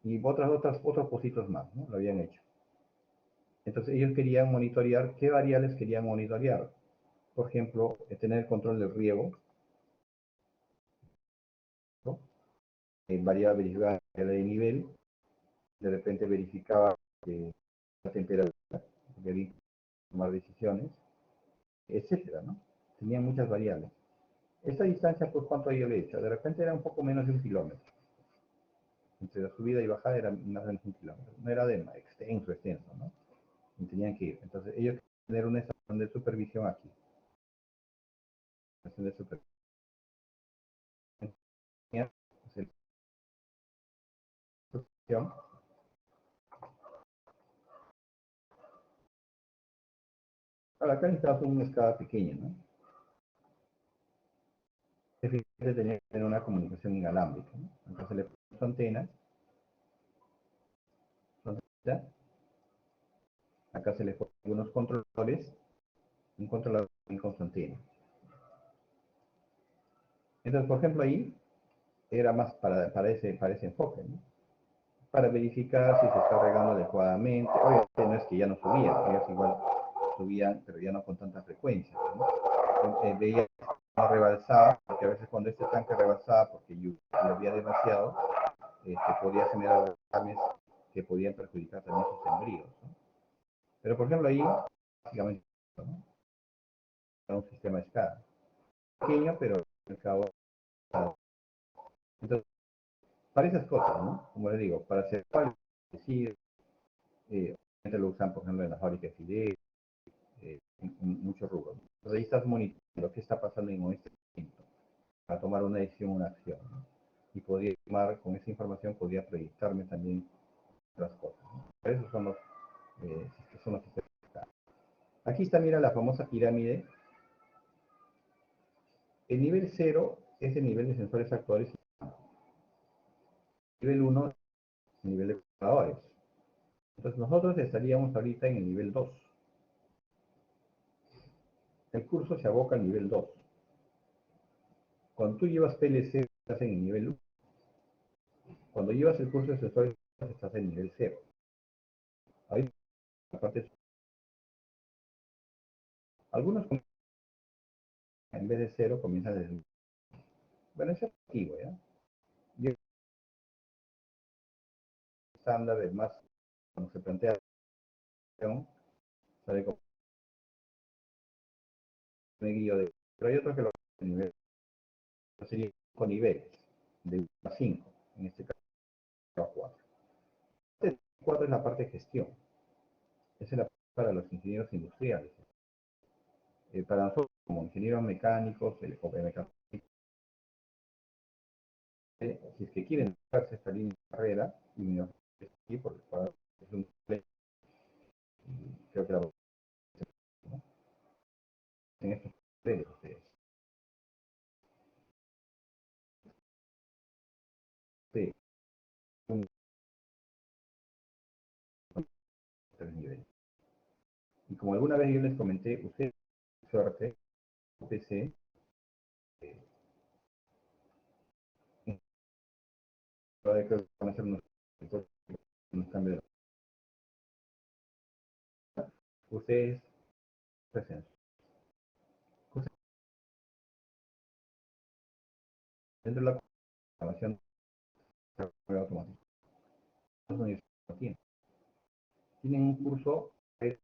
[SPEAKER 1] Y otros pocitos más, ¿no? Lo habían hecho. Entonces ellos querían monitorear, ¿qué variables querían monitorear? Por ejemplo, tener el control del riego, ¿no? Verificaba el nivel, de repente verificaba la temperatura, quería tomar decisiones, etcétera, ¿no? Tenían muchas variables. Esta distancia, pues, ¿cuánto yo le he hecho? De repente era un poco menos de 1 kilómetro. Entre la subida y bajada era más o menos 1 kilómetro. No era de extenso, ¿no? Y tenían que ir. Entonces, ellos querían tener una estación de supervisión aquí. Estación de supervisión. Ahora, acá necesitas una escala pequeña, ¿no? Efectivamente tenía que tener una comunicación inalámbrica, ¿no? Entonces le puso antenas. Acá se le ponen algunos controladores, un controlador con su antena. Entonces, por ejemplo, ahí era más para ese enfoque, ¿no? Para verificar si se está regando adecuadamente. Obviamente no es que ya no subían, ellos igual subían, pero ya no con tanta frecuencia, ¿no? Veía que no rebalsaba, porque a veces cuando este tanque rebalsaba porque llovía demasiado, podía generar derrames que podían perjudicar también sus sembríos, ¿no? Pero por ejemplo ahí, básicamente, ¿no? Era un sistema de escala. Pequeño, pero al cabo. Entonces, para esas cosas, ¿no? Como les digo, para hacer decir, lo usan, por ejemplo, en la fábrica de fideos, en muchos rubros. Entonces ahí estás monitoreando qué está pasando en este momento para tomar una decisión, una acción, ¿no? Y podría tomar, con esa información, podría proyectarme también otras cosas, ¿no? Esos son los sistemas. Aquí está, mira, la famosa pirámide. El nivel 0 es el nivel de sensores actuales. El nivel 1 es el nivel de computadores. Entonces nosotros estaríamos ahorita en el nivel 2. El curso se aboca al nivel 2. Cuando tú llevas PLC, estás en el nivel 1. Cuando llevas el curso de sensores, estás en el nivel 0. Ahí la parte. Algunos en vez de 0 comienzan desde. Bueno, eso es activo, ¿ya? Y el estándar es más, cuando se plantea, sale como un guío de. Pero hay otros que lo hacen nivel. Sería 5 niveles, de 1 a 5, en este caso a 4. Este 4 es la parte de gestión. Esa es la parte para los ingenieros industriales. Para nosotros, como ingenieros mecánicos o mecánicos, si es que quieren hacerse esta línea de carrera, y no aquí, porque es un creo que la ¿no? En estos niveles ustedes. Sí, un 3 niveles. Y como alguna vez yo les comenté, ustedes, suerte, PC, creo que van a hacer unos cambios. Ustedes presencia. Dentro de la programación automática, los universidades no tienen un curso que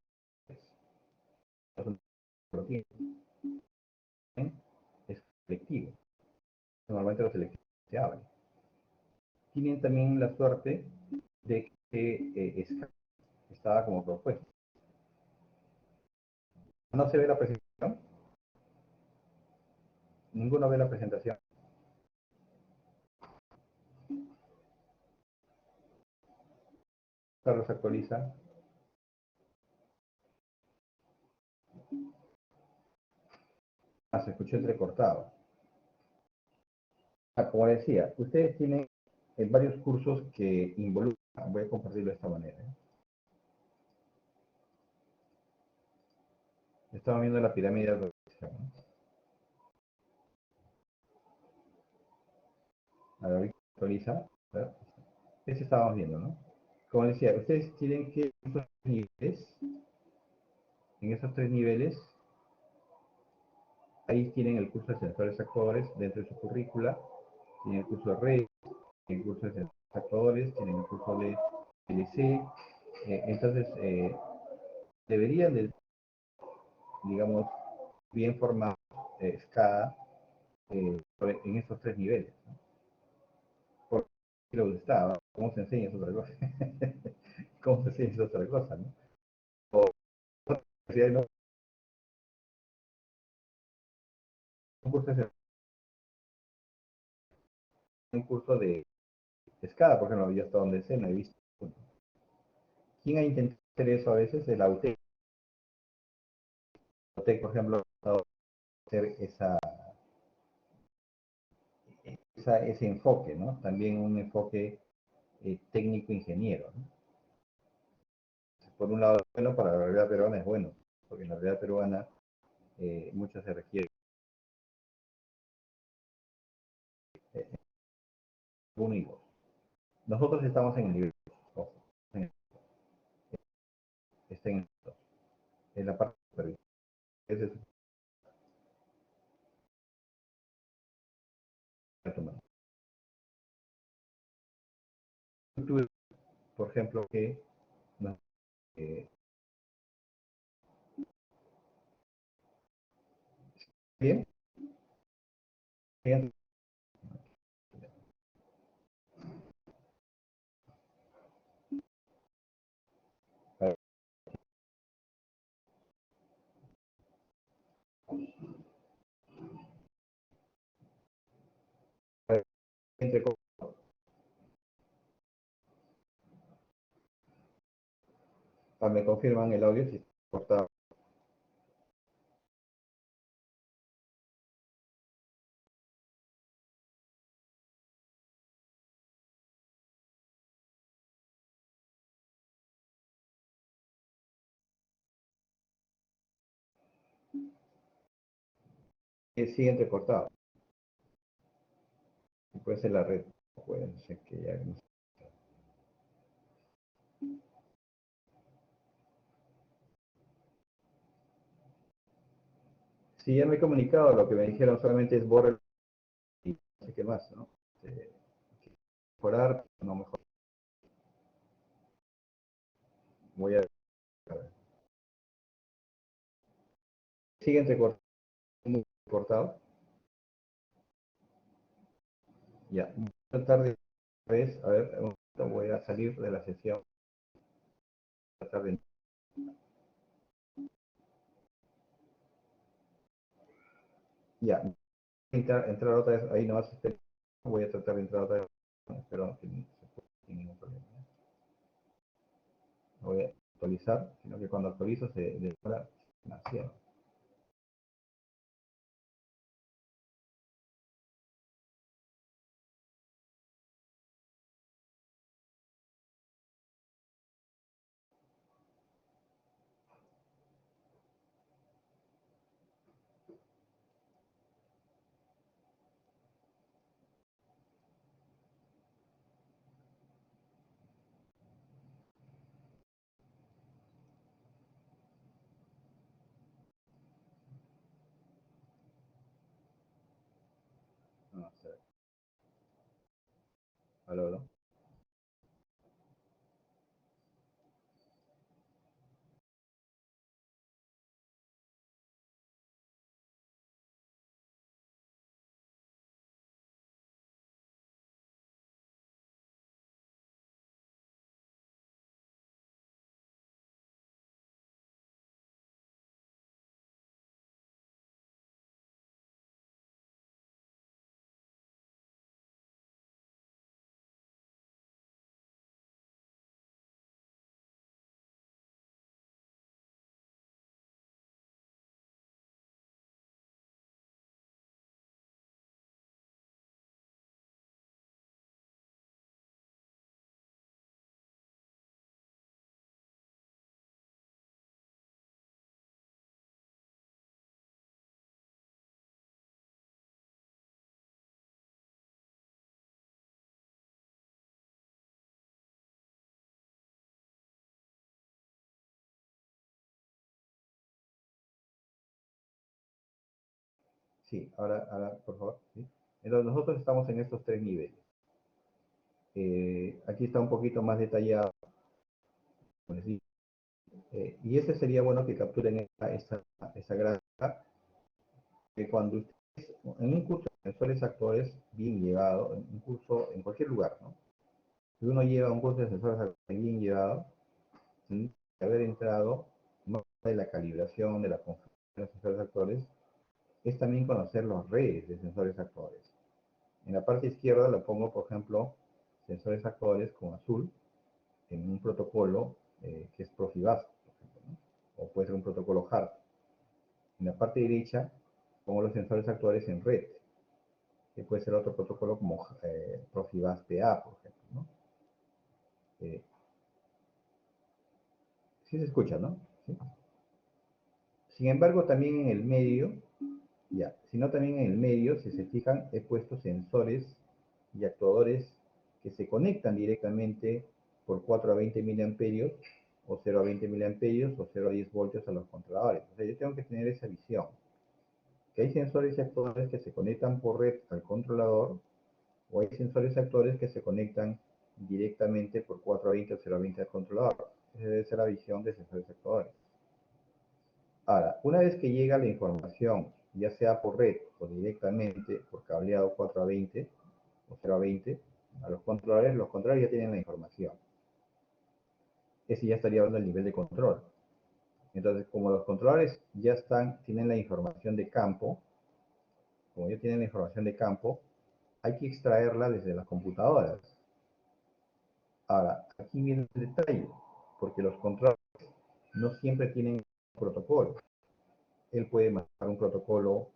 [SPEAKER 1] lo tienen, es selectivo. Normalmente los selectivos se abren. Tienen también la suerte de que estaba como propuesta. No se ve la presentación. Ninguno ve la presentación. Carlos actualiza. Se escuchó entrecortado. Como decía, ustedes tienen varios cursos que involucran, voy a compartirlo de esta manera. Estamos viendo la pirámide de organización, ¿no? A ver, actualiza. Ese estábamos viendo, ¿no? Como decía, ustedes tienen que en esos tres niveles, ahí tienen el curso de sensores actuadores dentro de su currícula, tienen el curso de red, el curso de sensores actuadores, tienen el curso de PLC, entonces deberían de, digamos, bien formados SCADA en esos tres niveles, ¿no? Porque lo está, ¿cómo se enseña es otra cosa? ¿Cómo se enseña es otra cosa, no? O, si hay, no, un curso de SCADA, por ejemplo, yo hasta donde sé, no he visto. ¿Quién ha intentado hacer eso a veces? El AUTEC. AUTEC, por ejemplo, ha intentado hacer ese enfoque, ¿no? También un enfoque técnico-ingeniero, ¿no? Por un lado, bueno, para la realidad peruana es bueno, porque en la realidad peruana mucho se requiere uno y dos. Nosotros estamos en el nivel 2, está en el 2, en la parte superior. Ese es el por ejemplo, que no, bien, bien, entrecortado. Me confirman el audio si está cortado. Sigue entrecortado. Puede ser la red, puede ser que ya no sé. Sí, ya me he comunicado, lo que me dijeron solamente es borrar y no sé qué más, ¿no? Mejorar, no mejor. Voy a ver. Sigue entrecortado. Ya, voy a tratar de vez, a ver, voy a salir de la sesión. Tratar de... Ya, entrar otra vez, ahí nomás voy a tratar de entrar otra vez. Espero que no se pueda sin ningún problema. No voy a actualizar, sino que cuando actualizo se demora demasiado. Vamos a ver. Aló, aló. Sí, ahora, por favor. ¿Sí? Entonces, nosotros estamos en estos tres niveles. Aquí está un poquito más detallado. Y ese sería bueno que capturen esa gráfica, que cuando ustedes, en un curso de sensores actores bien llevado, en un curso en cualquier lugar, ¿no? Si uno lleva un curso de sensores actores bien llevado, ¿sí? Haber entrado, no de la calibración, de la configuración de sensores actores, es también conocer los redes de sensores actores. En la parte izquierda lo pongo, por ejemplo, sensores actores con azul, en un protocolo que es Profibus, por ejemplo, ¿no? O puede ser un protocolo HART. En la parte derecha pongo los sensores actuales en red, que puede ser otro protocolo como Profibus PA, por ejemplo, ¿no? Sí se escucha, ¿no? ¿Sí? Sin embargo, también en el medio, ya, sino también en el medio, si se fijan, he puesto sensores y actuadores que se conectan directamente por 4 a 20 miliamperios, o 0 a 20 miliamperios, o 0 a 10 voltios a los controladores. O sea, yo tengo que tener esa visión. Que hay sensores y actuadores que se conectan por red al controlador, o hay sensores y actuadores que se conectan directamente por 4 a 20 o 0 a 20 al controlador. Esa debe ser la visión de sensores y actuadores. Ahora, una vez que llega la información, ya sea por red o directamente por cableado 4 a 20 o 0 a 20, a los controladores ya tienen la información. Ese ya estaría hablando del nivel de control. Entonces, como los controladores tienen la información de campo, como ya tienen la información de campo, hay que extraerla desde las computadoras. Ahora, aquí viene el detalle, porque los controles no siempre tienen protocolo. Él puede manejar un protocolo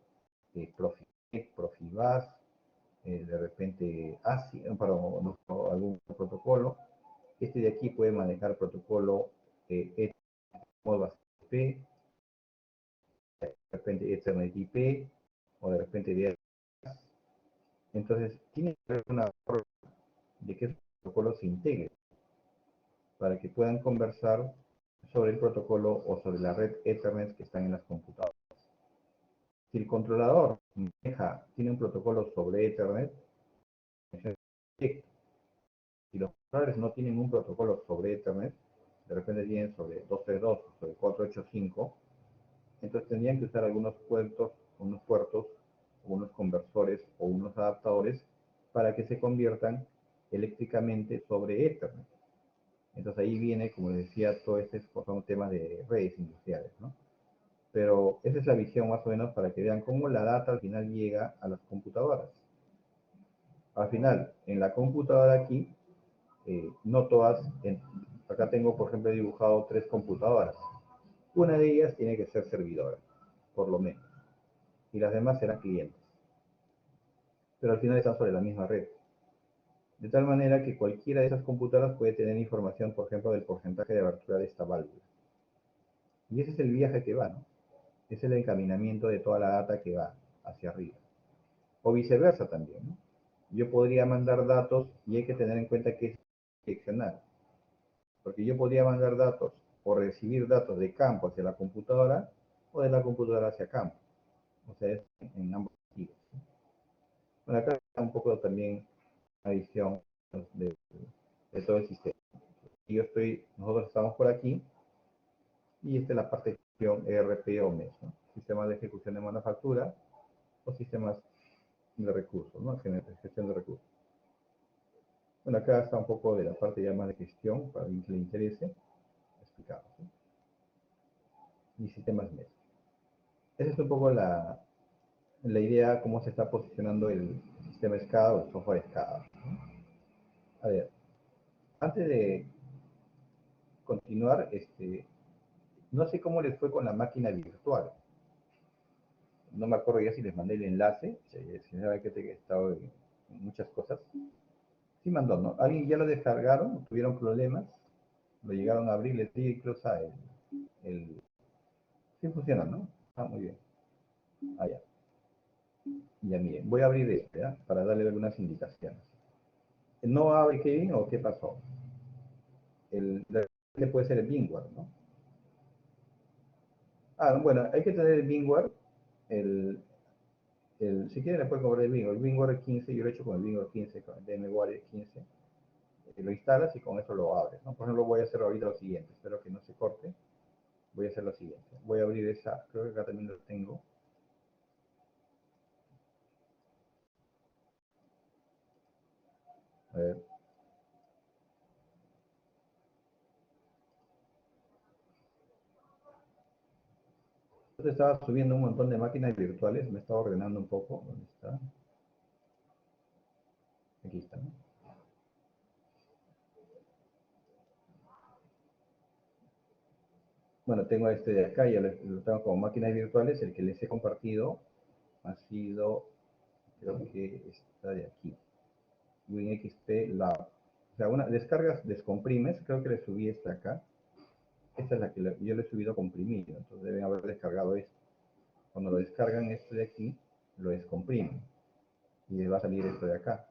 [SPEAKER 1] Profibus, Profibus, de repente ASI, para algún protocolo. Este de aquí puede manejar protocolo Modbus IP, de repente Ethernet IP, o de repente DNS. Entonces, tiene que haber una forma de que esos protocolos se integren para que puedan conversar sobre el protocolo o sobre la red Ethernet que están en las computadoras. Si el controlador tiene un protocolo sobre Ethernet, si los controladores no tienen un protocolo sobre Ethernet, de repente tienen sobre 232 o sobre 485, entonces tendrían que usar algunos puertos, unos conversores o unos adaptadores para que se conviertan eléctricamente sobre Ethernet. Entonces ahí viene, como les decía, todo este son temas de redes industriales, ¿no? Pero esa es la visión más o menos para que vean cómo la data al final llega a las computadoras. Al final, en la computadora aquí, no todas, acá tengo por ejemplo dibujado 3 computadoras. Una de ellas tiene que ser servidora, por lo menos, y las demás serán clientes. Pero al final están sobre la misma red. De tal manera que cualquiera de esas computadoras puede tener información, por ejemplo, del porcentaje de abertura de esta válvula. Y ese es el viaje que va, ¿no? Es el encaminamiento de toda la data que va hacia arriba. O viceversa también, ¿no? Yo podría mandar datos y hay que tener en cuenta que es direccional. Porque yo podría mandar datos o recibir datos de campo hacia la computadora o de la computadora hacia campo. O sea, es en ambos sentidos. Bueno, acá está un poco también la visión de todo el sistema. Nosotros estamos por aquí y esta es la parte de gestión ERP o MES, ¿no? Sistemas de ejecución de manufactura o sistemas de recursos, ¿no? Gestión de recursos. Bueno, acá está un poco de la parte ya más de gestión, para quien le interese, explicado, ¿sí? Y sistemas MES. Esa es un poco la idea, cómo se está posicionando el sistema SCADA o el software SCADA, ¿no? A ver, antes de continuar, no sé cómo les fue con la máquina virtual. No me acuerdo ya si les mandé el enlace, si sabe que he estado en muchas cosas. Sí mandó, ¿no? ¿Alguien ya lo descargaron? ¿Tuvieron problemas? ¿Lo llegaron a abrir? Les di incluso sí funciona, ¿no? Ah, muy bien. Ah, ya. Ya miren, voy a abrir este, ¿ya? Para darle algunas indicaciones. ¿No abre Kevin o qué pasó? Puede ser el Bingware, ¿no? Ah, bueno, hay que tener el Bingware, si quieren le pueden comprar el Bingware 15, yo lo he hecho con el Bingware 15, con el VMware 15, lo instalas y con eso lo abres, ¿no? Por ejemplo, voy a hacer ahorita lo siguiente, espero que no se corte, voy a hacer lo siguiente, voy a abrir esa, creo que acá también lo tengo. A ver. Yo estaba subiendo un montón de máquinas virtuales, me estaba ordenando un poco, ¿dónde está? Aquí está, ¿no? Bueno, tengo este de acá, ya lo tengo como máquinas virtuales, el que les he compartido ha sido, creo que está de aquí, WinXP Lab. O sea, descargas, descomprimes, creo que le subí esta acá. Esta es la que yo le he subido comprimido, entonces deben haber descargado esto. Cuando lo descargan este de aquí, lo descomprimen y les va a salir esto de acá.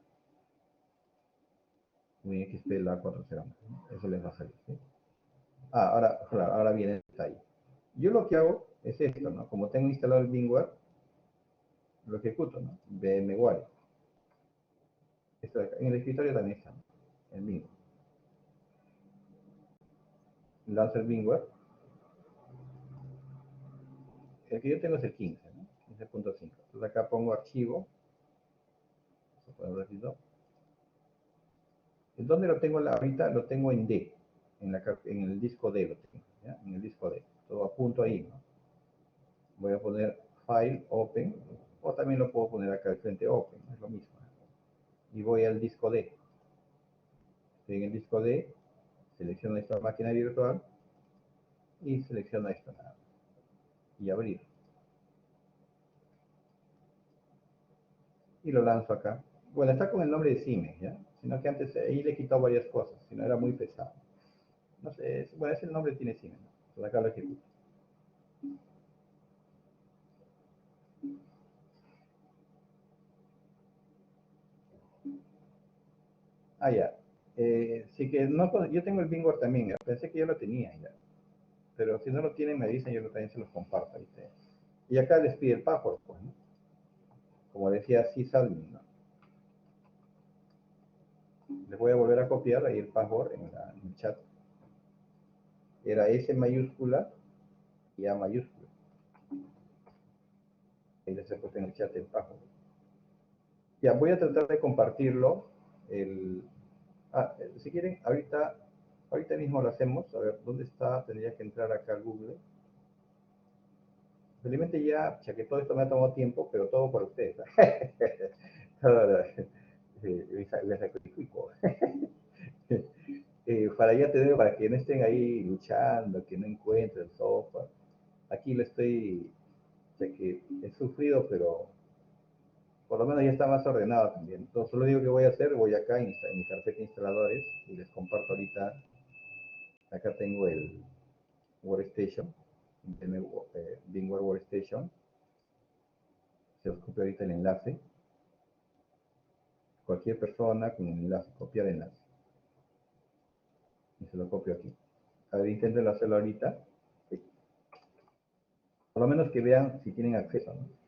[SPEAKER 1] WinXP Lab 4.0, ¿no? Eso les va a salir, ¿sí? Ah, ahora viene el detalle. Yo lo que hago es esto, ¿no? Como tengo instalado el VMware, lo ejecuto, ¿no? VMware. Esto de acá. En el escritorio también está, ¿no? El mismo. Lanzo el VMware. El que yo tengo es el 15, ¿no? 15.5. Entonces acá pongo archivo. ¿Dónde lo tengo ahorita? Lo tengo en D. En el disco D lo tengo, ¿ya? En el disco D. Todo apunto ahí, ¿no? Voy a poner File, Open. O también lo puedo poner acá al frente Open. Es lo mismo, ¿no? y voy al disco D. Estoy en el disco D, selecciono esta máquina virtual y selecciono esto nada más. Y abrir. Y lo lanzo acá. Bueno, está con el nombre de Siemens, ¿ya? Sino que antes ahí le he quitado varias cosas, si no era muy pesado. No sé, bueno, ese nombre tiene Siemens, ¿no? Entonces acá lo ejecuto. Ah, ya. Sí que no, yo tengo el Bingware también, ¿ya? Pensé que ya lo tenía ya. Pero si no lo tienen, me dicen, yo también se los comparto. ¿Viste? Y acá les pide el password, pues, ¿no? Como decía sysadmin, ¿no? Les voy a volver a copiar ahí el password en el chat. Era S mayúscula y A mayúscula. Ahí les he puesto en el chat el password. Ya, voy a tratar de compartirlo. Si quieren, ahorita mismo lo hacemos. A ver, ¿dónde está? Tendría que entrar acá al Google. Felizmente ya que todo esto me ha tomado tiempo, pero todo por ustedes. Les sacrifico. Para que no estén ahí luchando, que no encuentren software. Aquí lo estoy, que he sufrido, pero por lo menos ya está más ordenado también. Entonces, lo único que voy a hacer, voy acá en mi carpeta de instaladores y les comparto ahorita. Acá tengo el Workstation, el VMware Workstation. Se os copia ahorita el enlace. Cualquier persona con el enlace, copiar enlace. Y se lo copio aquí. A ver, intenten hacerlo ahorita. Sí. Por lo menos que vean si tienen acceso, ¿no?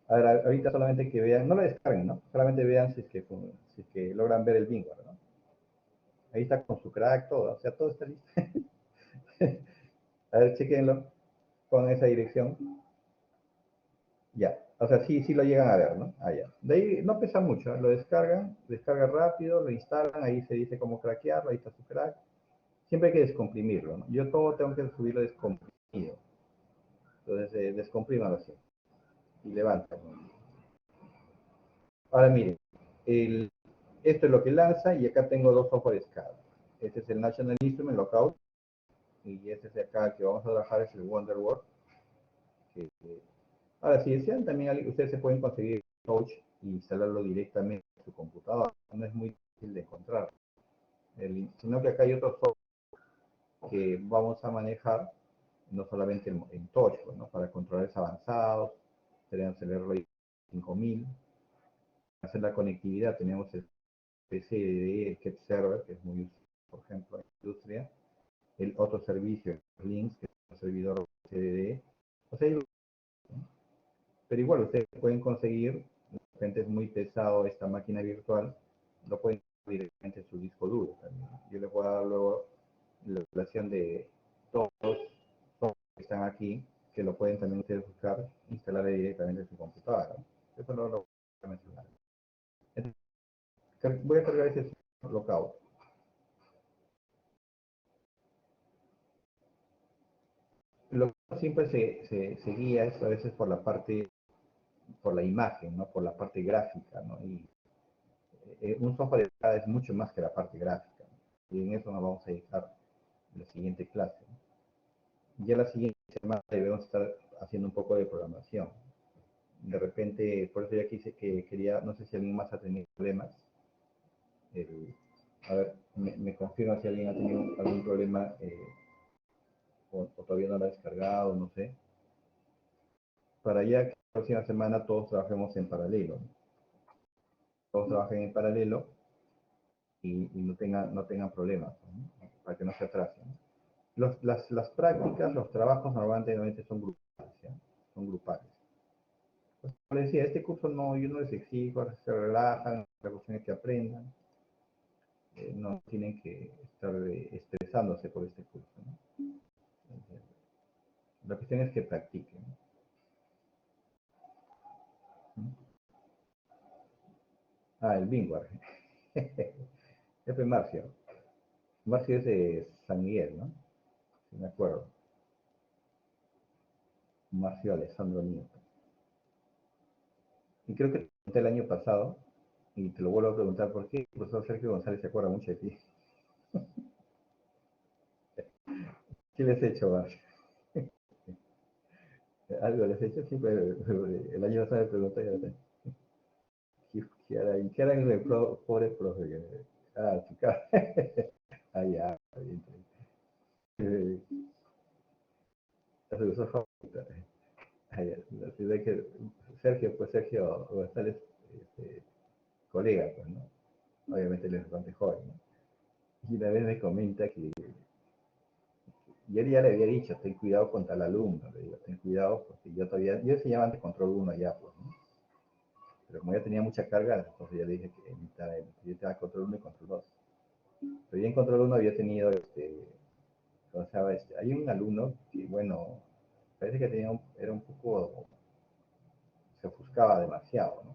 [SPEAKER 1] A ver, ahorita solamente que vean, no lo descarguen, ¿no? Solamente vean si es que logran ver el VMware, ¿no? Ahí está con su crack, todo, o sea, todo está listo. A ver, chequenlo con esa dirección. Ya, o sea, sí lo llegan a ver, ¿no? Ah, ya. De ahí no pesa mucho, ¿eh? Lo descargan rápido, lo instalan, ahí se dice cómo craquearlo, ahí está su crack. Siempre hay que descomprimirlo, ¿no? Yo todo tengo que subirlo descomprimido. Entonces, descomprímalo así. Y levanta, ¿no? Ahora miren, esto es lo que lanza y acá tengo dos softwares cada. Este es el National Instrument Lookout y este es acá que vamos a trabajar es el WonderWorld. Ahora, si desean también ustedes se pueden conseguir Touch y instalarlo directamente en su computadora. No es muy difícil de encontrar. Sino que acá hay otros software que vamos a manejar, no solamente en Touch, ¿no? Para controles avanzados, tenemos el ROI 5000. Hacer la conectividad tenemos el PCDD, el Kept Server, que es muy útil, por ejemplo, en la industria. El otro servicio, Links, que es un servidor CDD. O sea, pero igual ustedes pueden conseguir, de repente es muy pesado esta máquina virtual, lo pueden directamente en su disco duro también. Yo les voy a dar luego la instalación de todos los que están aquí, que lo pueden también ustedes buscar, instalar directamente en su computadora. Eso no lo voy a mencionar. Entonces, voy a cargar ese lockout. Lo que siempre se guía es a veces por la parte, por la imagen, ¿no? Por la parte gráfica, ¿no? Y un software es mucho más que la parte gráfica, ¿no? Y en eso nos vamos a dedicar en la siguiente clase, ¿no? Ya la siguiente semana debemos estar haciendo un poco de programación. De repente, por eso ya quise que quería, no sé si alguien más ha tenido problemas. A ver, me confirma si alguien ha tenido algún problema o todavía no lo ha descargado, no sé. Para ya que la próxima semana todos trabajemos en paralelo, ¿no? Todos trabajen en paralelo y no tengan problemas, ¿no? Para que no se atrasen. Las prácticas, los trabajos normalmente son grupales, ¿ya? Son grupales. Pues, como les decía, este curso no, yo no les exijo, se relajan, la cuestión es que aprendan, no tienen que estar estresándose por este curso, ¿no? La cuestión es que practiquen, ¿no? Ah, el Bingware. F. Marcio. Marcio es de San Miguel, ¿no? Si me acuerdo. Marcio Alessandro Nieto. Y creo que el año pasado, Y te lo vuelvo a preguntar por qué. El profesor Sergio González se acuerda mucho de ti. ¿Qué les he hecho más? Algo les he hecho, sí, pero el año pasado me pregunté, ¿qué harán los pobres profes? Ah, su cara. Ah, ya, bien. Eh, su uso favorito. Ah, ya, así de que Sergio, pues Sergio González, este, colega, pues, ¿no? Obviamente él es bastante joven, ¿no? Y una vez me comenta que y él ya le había dicho, ten cuidado con tal alumno, le digo, ten cuidado, porque yo enseñaba antes control uno ya, pues, ¿no? Pero como ya tenía mucha carga, entonces ya le dije que yo tenía control uno y control 2. Pero ya en control uno había tenido, o sea, hay un alumno que, bueno, parece que era un poco, se ofuscaba demasiado, ¿no?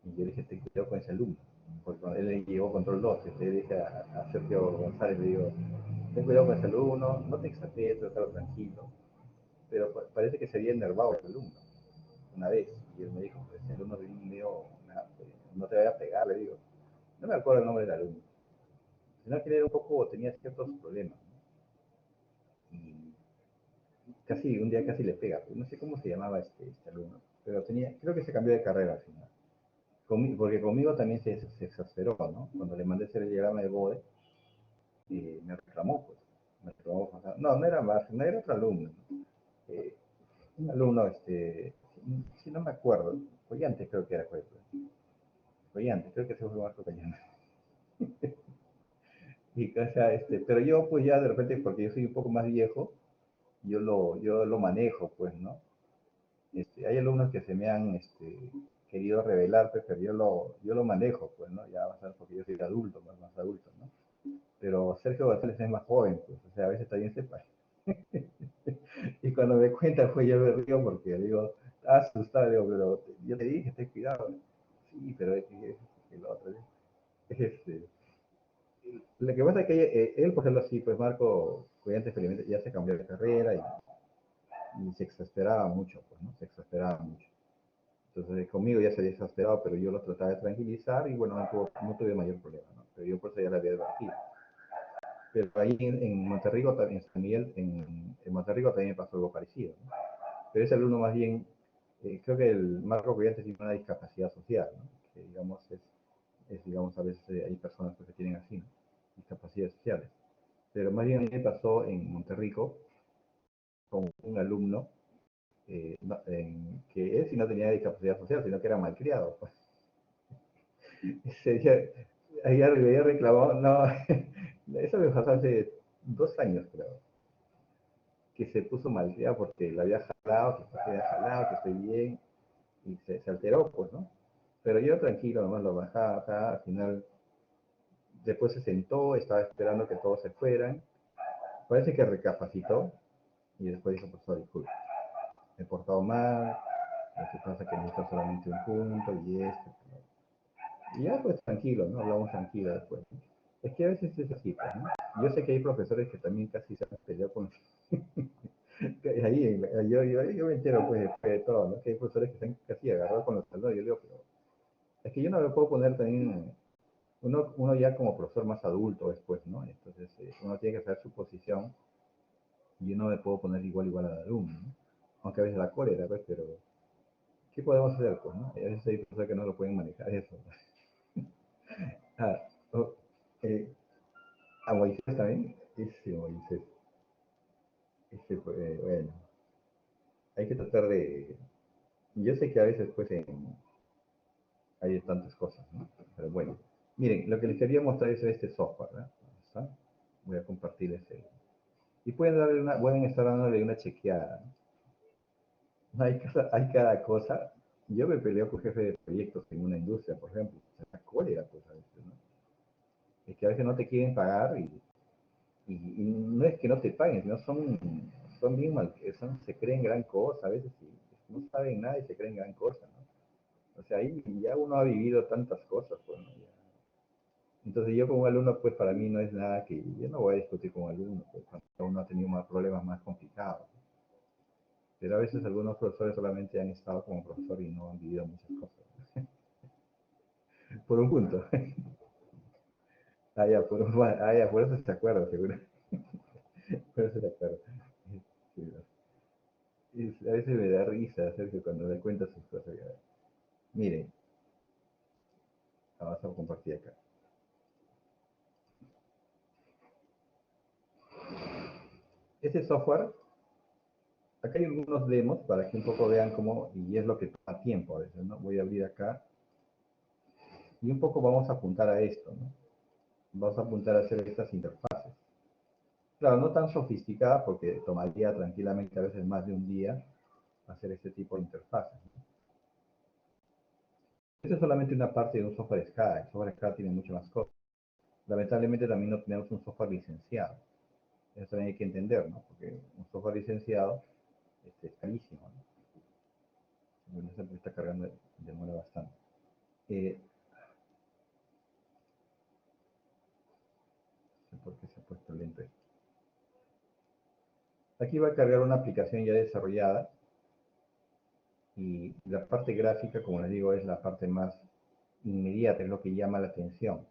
[SPEAKER 1] Y yo le dije, ten cuidado con ese alumno, porque cuando él llegó control 2, le dije a Sergio González, le digo, ten cuidado con ese alumno, no te exageres, déjalo tranquilo. Pero parece que se había enervado el alumno una vez. Y él me dijo, pues el alumno medio, no te vaya a pegar, le digo. No me acuerdo el nombre del alumno. Sino que él era un poco, tenía ciertos problemas, ¿no? Y casi, un día casi le pega. No sé cómo se llamaba este alumno, pero creo que se cambió de carrera al final. Porque conmigo también se exasperó, ¿no? Cuando le mandé hacer el diagrama de Bode, me reclamó, pues. Me reclamó, o sea, no era más, no era otro alumno, ¿no? Un alumno, si no me acuerdo, Collante creo que era Collante, creo que se fue Marco Collante. Y, o sea, pero yo pues ya de repente, porque yo soy un poco más viejo, yo lo manejo, pues, ¿no? Hay alumnos que se me han querido revelar, pues, pero yo lo manejo, pues, ¿no? Ya va a ser porque yo soy adulto, más adulto, ¿no? Pero Sergio González es más joven, pues, o sea, a veces también se pasa. Y cuando me cuenta, pues yo me río porque digo, asustado, digo, pero yo te dije, ten cuidado. Sí, pero es que lo otro, es lo que pasa es que él, por ejemplo, así, pues Marco, Cuellante Experimente, ya se cambió de carrera y se exasperaba mucho, pues, ¿no? Se exasperaba mucho. Entonces, conmigo ya se había exasperado, pero yo lo trataba de tranquilizar y bueno, no tuve mayor problema, ¿no? Pero yo por eso ya le había advertido. Pero ahí en Monterrico, en San Miguel, en Monterrico también pasó algo parecido, ¿no? Pero ese alumno más bien, creo que el Marco Collante tiene una discapacidad social, ¿no? Que digamos digamos, a veces hay personas pues, que tienen así, ¿no? Discapacidades sociales. Pero más bien a mí me pasó en Monterrico con un alumno que él sí no tenía discapacidad social, sino que era malcriado. Pues. Ese día, ayer le había reclamado, no, eso me pasó hace 2 años creo, que se puso malcriado porque la había jalado, que había jalado, que estoy bien, y se alteró, pues, ¿no? Pero yo tranquilo, nomás lo bajaba, al final, después se sentó, estaba esperando que todos se fueran, parece que recapacitó, y después dijo, profesor, disculpe, me he portado mal, lo que pasa es que necesito solamente un punto, y y ya pues tranquilo, ¿no? Hablamos tranquilo después. Es que a veces es así, pues, ¿no? Yo sé que hay profesores que también casi se han peleado con... Ahí, yo me entero pues de todo, ¿no? Que hay profesores que se han casi agarrado con los alumnos, yo digo, pero es que yo no me puedo poner también uno ya como profesor más adulto después, ¿no? Entonces uno tiene que saber su posición y yo no me puedo poner igual al alumno, ¿no? Aunque a veces la cólera, pues, pero ¿qué podemos hacer, pues, no? A veces hay personas que no lo pueden manejar eso. Ah, oh, eh, a Moisés también, ese Moisés, bueno, hay que tratar yo sé que a veces pues hay tantas cosas, ¿no? Pero bueno, miren, lo que les quería mostrar es este software, ¿no? ¿Está? Voy a compartirles y pueden estar dándole una chequeada. ¿No? Hay cada cosa. Yo me peleo con jefe de proyectos en una industria, por ejemplo. Es una cólera, pues, a veces, ¿no? Es que a veces no te quieren pagar y no es que no te paguen, sino son bien mal, se creen gran cosa, a veces no saben nada y se creen gran cosa, ¿no? O sea, ahí ya uno ha vivido tantas cosas, pues, ¿no? Entonces yo como alumno, pues para mí no es nada que, yo no voy a discutir con alumnos, pues, cuando uno ha tenido más problemas más complicados. Pero a veces algunos profesores solamente han estado como profesor y no han vivido muchas cosas. Por un punto. Ya, por eso te acuerdas, seguro. Por eso te acuerdas. Sí, no. A veces me da risa, Sergio, cuando me cuentas sus cosas. Ya. Miren, vamos a compartir acá. Este software, acá hay algunos demos para que un poco vean cómo, y es lo que toma tiempo a veces, ¿no? Voy a abrir acá y un poco vamos a apuntar a esto, ¿no? Vamos a apuntar a hacer estas interfaces. Claro, no tan sofisticada porque tomaría tranquilamente a veces más de un día hacer este tipo de interfaces, ¿no? Esta es solamente una parte de un software SCADA. El software SCADA tiene mucho más cosas. Lamentablemente también no tenemos un software licenciado. Eso también hay que entender, ¿no? Porque un software licenciado es carísimo, ¿no? Bueno, siempre está cargando, demora bastante. No sé por qué se ha puesto lento esto. Aquí va a cargar una aplicación ya desarrollada y la parte gráfica, como les digo, es la parte más inmediata, es lo que llama la atención.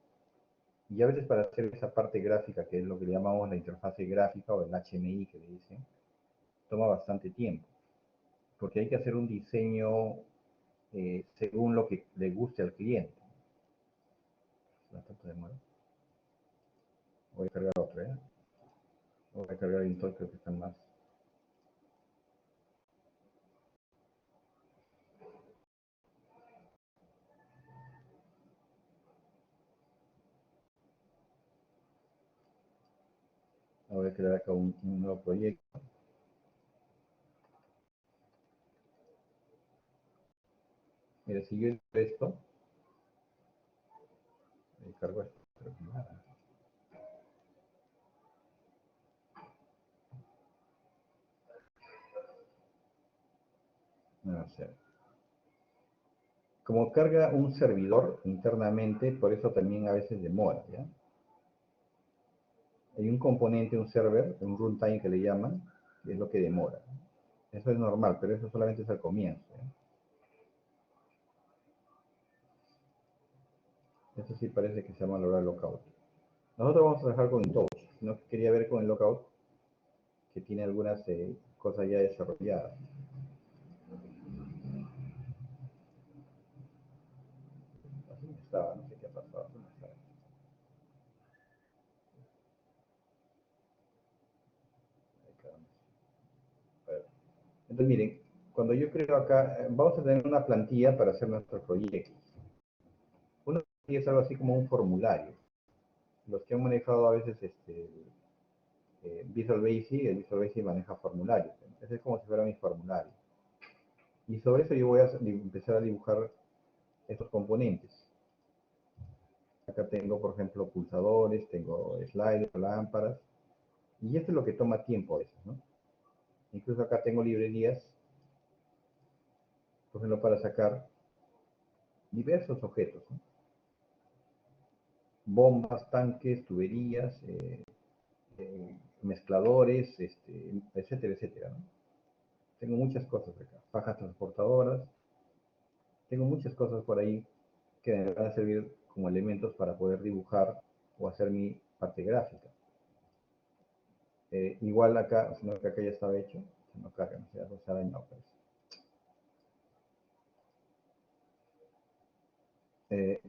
[SPEAKER 1] Y a veces para hacer esa parte gráfica, que es lo que le llamamos la interfase gráfica o el HMI que le dicen, toma bastante tiempo, porque hay que hacer un diseño según lo que le guste al cliente. Bastante demora. Voy a cargar otra, ¿eh? Voy a cargar el creo que están más. Voy a crear acá un nuevo proyecto. Mira, si yo esto, cargo esto, pero nada. No sé. Como carga un servidor internamente, por eso también a veces demora, ¿ya? Hay un componente, un server, un runtime que le llaman, que es lo que demora. Eso es normal, pero eso solamente es al comienzo, ¿ya? Eso sí parece que se llama lograr lockout. Nosotros vamos a trabajar con Touch. No quería ver con el lockout, que tiene algunas cosas ya desarrolladas. Así estaba, no sé qué ha pasado. Entonces, miren, cuando yo creo acá, vamos a tener una plantilla para hacer nuestros proyectos. Una plantilla es algo así como un formulario. Los que han manejado a veces Visual Basic, el Visual Basic maneja formularios. Ese es como si fuera mi formulario. Y sobre eso yo voy a empezar a dibujar estos componentes. Acá tengo, por ejemplo, pulsadores, tengo sliders, lámparas. Y esto es lo que toma tiempo a veces, ¿no? Incluso acá tengo librerías, por ejemplo, para sacar diversos objetos, ¿no? Bombas, tanques, tuberías, mezcladores, etcétera, etcétera, ¿no? Tengo muchas cosas acá, fajas transportadoras, tengo muchas cosas por ahí que me van a servir como elementos para poder dibujar o hacer mi parte gráfica. Igual acá, sino que acá ya estaba hecho, no carga, no sé, algo se ha dañado, pues.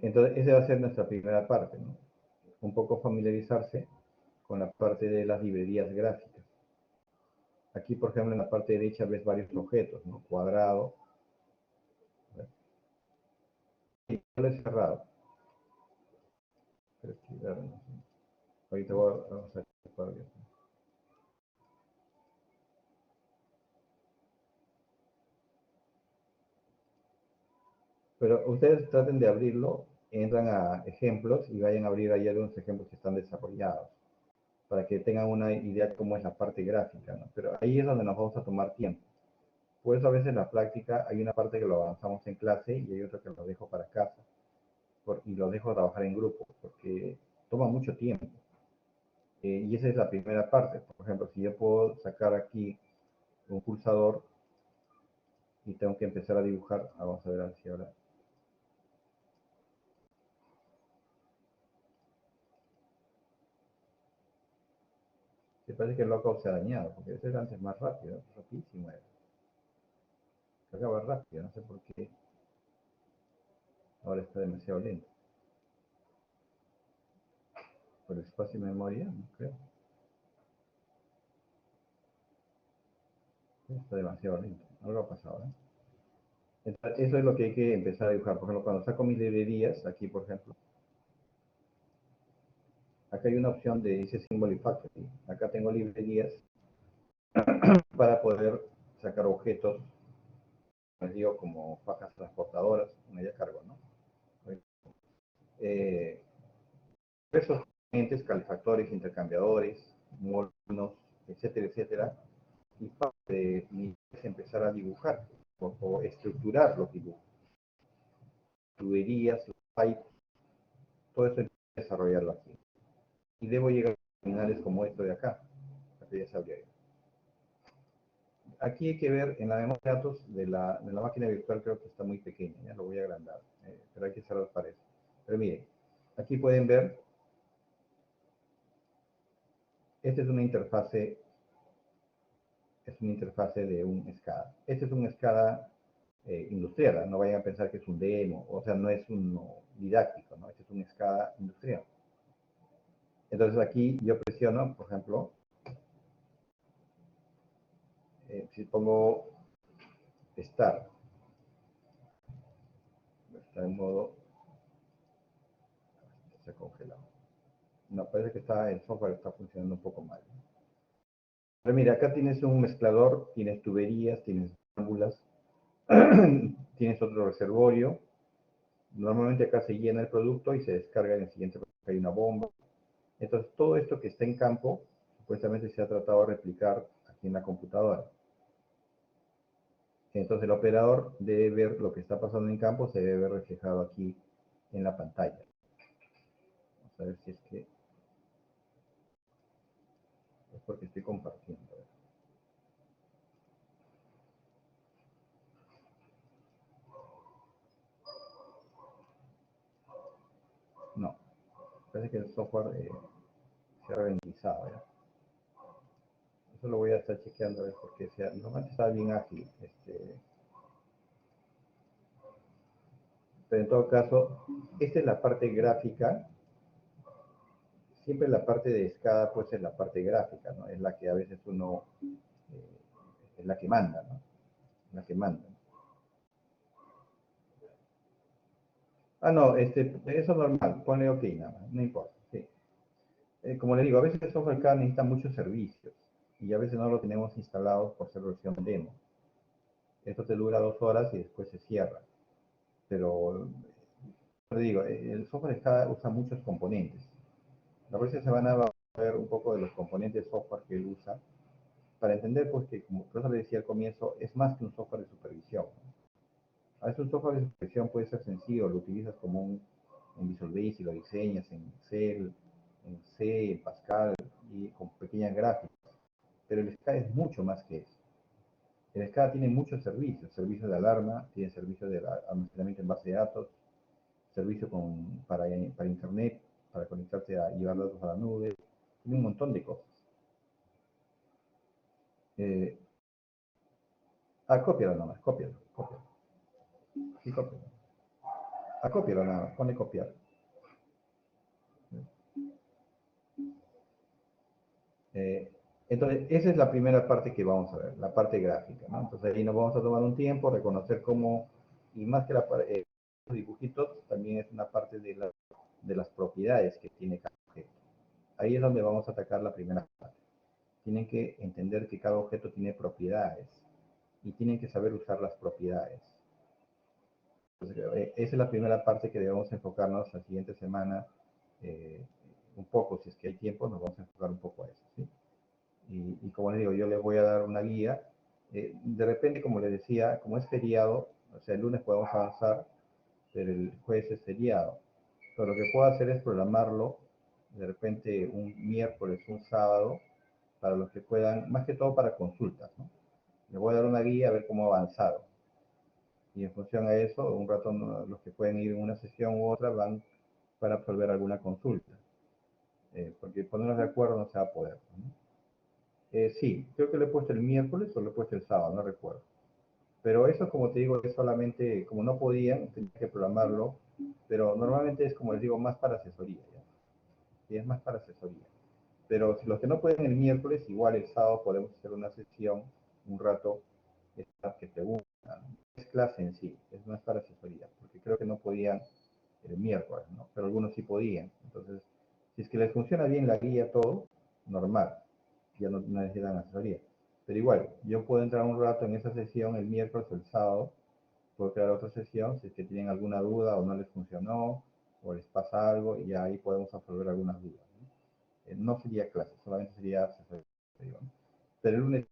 [SPEAKER 1] Entonces, esa va a ser nuestra primera parte, ¿no? Un poco familiarizarse con la parte de las librerías gráficas. Aquí, por ejemplo, en la parte derecha ves varios objetos, ¿no? Cuadrado. Y lo he cerrado. Pero claro, no sé. Ahorita vamos a ver. Pero ustedes traten de abrirlo, entran a ejemplos y vayan a abrir ahí algunos ejemplos que están desarrollados, para que tengan una idea de cómo es la parte gráfica, ¿no? Pero ahí es donde nos vamos a tomar tiempo. Por eso a veces en la práctica hay una parte que lo avanzamos en clase y hay otra que lo dejo para casa. Y lo dejo trabajar en grupo, porque toma mucho tiempo. Y esa es la primera parte. Por ejemplo, si yo puedo sacar aquí un pulsador y tengo que empezar a dibujar, vamos a ver si ahora. Me parece que el lockout se ha dañado, porque ese era antes más rápido, rapidísimo era. Cargaba rápido, no sé por qué. Ahora está demasiado lento. Por el espacio y memoria, no creo. Está demasiado lento. Algo ha pasado, ¿eh? Entonces, eso es lo que hay que empezar a dibujar. Por ejemplo, cuando saco mis librerías, aquí por ejemplo, acá hay una opción de dice Symbol y Factory. Acá tengo librerías para poder sacar objetos, les digo, como fajas transportadoras, una ya cargo, ¿no? Esos componentes, calefactores, intercambiadores, molnos, etcétera, etcétera. Y parte de mi es empezar a dibujar o estructurar los dibujos. Tuberías, pipes, todo eso hay que desarrollarlo aquí. Y debo llegar a terminales como esto de acá, que ya sabría yo. Aquí hay que ver en la memoria de datos de la máquina virtual, creo que está muy pequeña, ya lo voy a agrandar, pero hay que cerrar para eso. Pero miren, aquí pueden ver, esta es una interfase de un SCADA. Este es un SCADA industrial, no vayan a pensar que es un demo, o sea, no es un didáctico, ¿no? Este es un SCADA industrial. Entonces aquí yo presiono, por ejemplo, si pongo Start, está en modo, se ha congelado. No, parece que el software está funcionando un poco mal. Pero mira, acá tienes un mezclador, tienes tuberías, tienes válvulas, tienes otro reservorio. Normalmente acá se llena el producto y se descarga en el siguiente producto. Hay una bomba. Entonces, todo esto que está en campo, supuestamente se ha tratado de replicar aquí en la computadora. Entonces, el operador debe ver lo que está pasando en campo, se debe ver reflejado aquí en la pantalla. Vamos a ver si es que... Es porque estoy compartiendo. No, parece que el software se ha ralentizado ya. Eso lo voy a estar chequeando a ver porque normalmente está bien ágil. Pero en todo caso, esta es la parte gráfica. Siempre la parte de SCADA pues es la parte gráfica, ¿no? Es la que a veces uno, es la que manda, ¿no? La que manda. Ah, no, eso es normal, ponle OK nada más, no importa, sí. Como le digo, a veces el software CAD necesita muchos servicios y a veces no lo tenemos instalado por ser versión demo. Esto te dura 2 horas y después se cierra. Pero, como le digo, el software CAD usa muchos componentes. A veces se van a ver un poco de los componentes de software que él usa para entender, pues, que como por eso le decía al comienzo, es más que un software de supervisión, ¿no? A veces un software de supervisión puede ser sencillo, lo utilizas como un Visual Basic, lo diseñas en Excel, en C, en Pascal y con pequeñas gráficas. Pero el SCADA es mucho más que eso. El SCADA tiene muchos servicios de alarma, tiene servicios de almacenamiento en base de datos, servicio para internet, para conectarte a llevar datos a la nube, tiene un montón de cosas. Cópialo nomás, cópialo. Sí, cópialo. Cópialo nada más, pone copiar. Entonces, esa es la primera parte que vamos a ver, la parte gráfica, ¿no? Entonces ahí nos vamos a tomar un tiempo, reconocer cómo, y más que los dibujitos, también es una parte de las propiedades que tiene cada objeto. Ahí es donde vamos a atacar la primera parte. Tienen que entender que cada objeto tiene propiedades y tienen que saber usar las propiedades. Entonces, esa es la primera parte que debemos enfocarnos la siguiente semana, un poco, si es que hay tiempo, nos vamos a enfocar un poco a eso, ¿sí? Y como les digo, yo les voy a dar una guía. De repente, como les decía, como es feriado, o sea, el lunes podemos avanzar, pero el jueves es feriado. Pero lo que puedo hacer es programarlo de repente un miércoles, un sábado, para los que puedan, más que todo para consultas, ¿no? Les voy a dar una guía a ver cómo ha avanzado. Y en función a eso, un rato los que pueden ir en una sesión u otra van para absolver alguna consulta. Porque ponernos de acuerdo no se va a poder, ¿no? Sí, creo que lo he puesto el miércoles o lo he puesto el sábado, no recuerdo. Pero eso, como te digo, es solamente, como no podían, tenía que programarlo, pero normalmente es, como les digo, más para asesoría, ¿ya? Sí, es más para asesoría. Pero si los que no pueden el miércoles, igual el sábado podemos hacer una sesión, un rato, que preguntan. ¿No? Es clase en sí, es más para asesoría, porque creo que no podían el miércoles, ¿no? Pero algunos sí podían. Entonces, si es que les funciona bien la guía, todo, normal, ya no necesitan asesoría. Pero igual, yo puedo entrar un rato en esa sesión el miércoles o el sábado, puedo crear otra sesión si es que tienen alguna duda o no les funcionó o les pasa algo y ahí podemos resolver algunas dudas. No sería clase, solamente sería asesoría. ¿No? Pero el lunes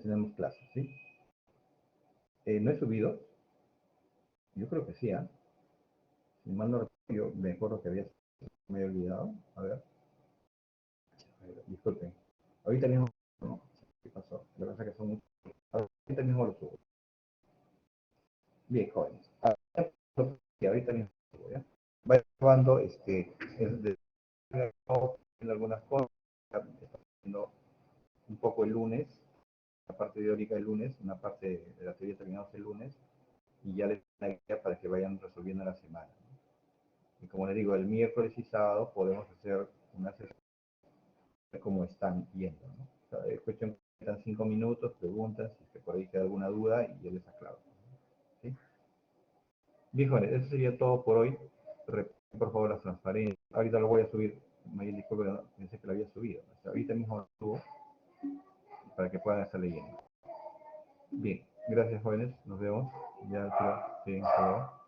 [SPEAKER 1] tenemos clases, ¿sí? No he subido, yo creo que sí, ¿eh? Si mal no recuerdo, yo me acuerdo que me había olvidado. A ver, disculpen. Ahorita mismo, ¿no? ¿Qué pasó? Lo que pasa es que son muchos. Ahorita mismo lo subo. Bien, jóvenes. Ahorita mismo lo subo, ¿ya? Va probando, haciendo algunas cosas, haciendo un poco el lunes, la parte teórica el lunes, una parte de la teoría terminamos el lunes, y ya les doy una guía para que vayan resolviendo la semana. ¿No? Y como les digo, el miércoles y sábado podemos hacer una sesión como están yendo. ¿No? O sea, es cuestión que están 5 minutos, preguntas, si es que por ahí queda alguna duda y yo les aclaro. ¿Sí? Bien, jóvenes, eso sería todo por hoy. Repiten por favor las transparencias. Ahorita lo voy a subir. Me disculpe, no, pensé que lo había subido. O sea, ahorita mismo lo subo para que puedan estar leyendo. Bien, gracias jóvenes, nos vemos. Ya, sí, hasta luego.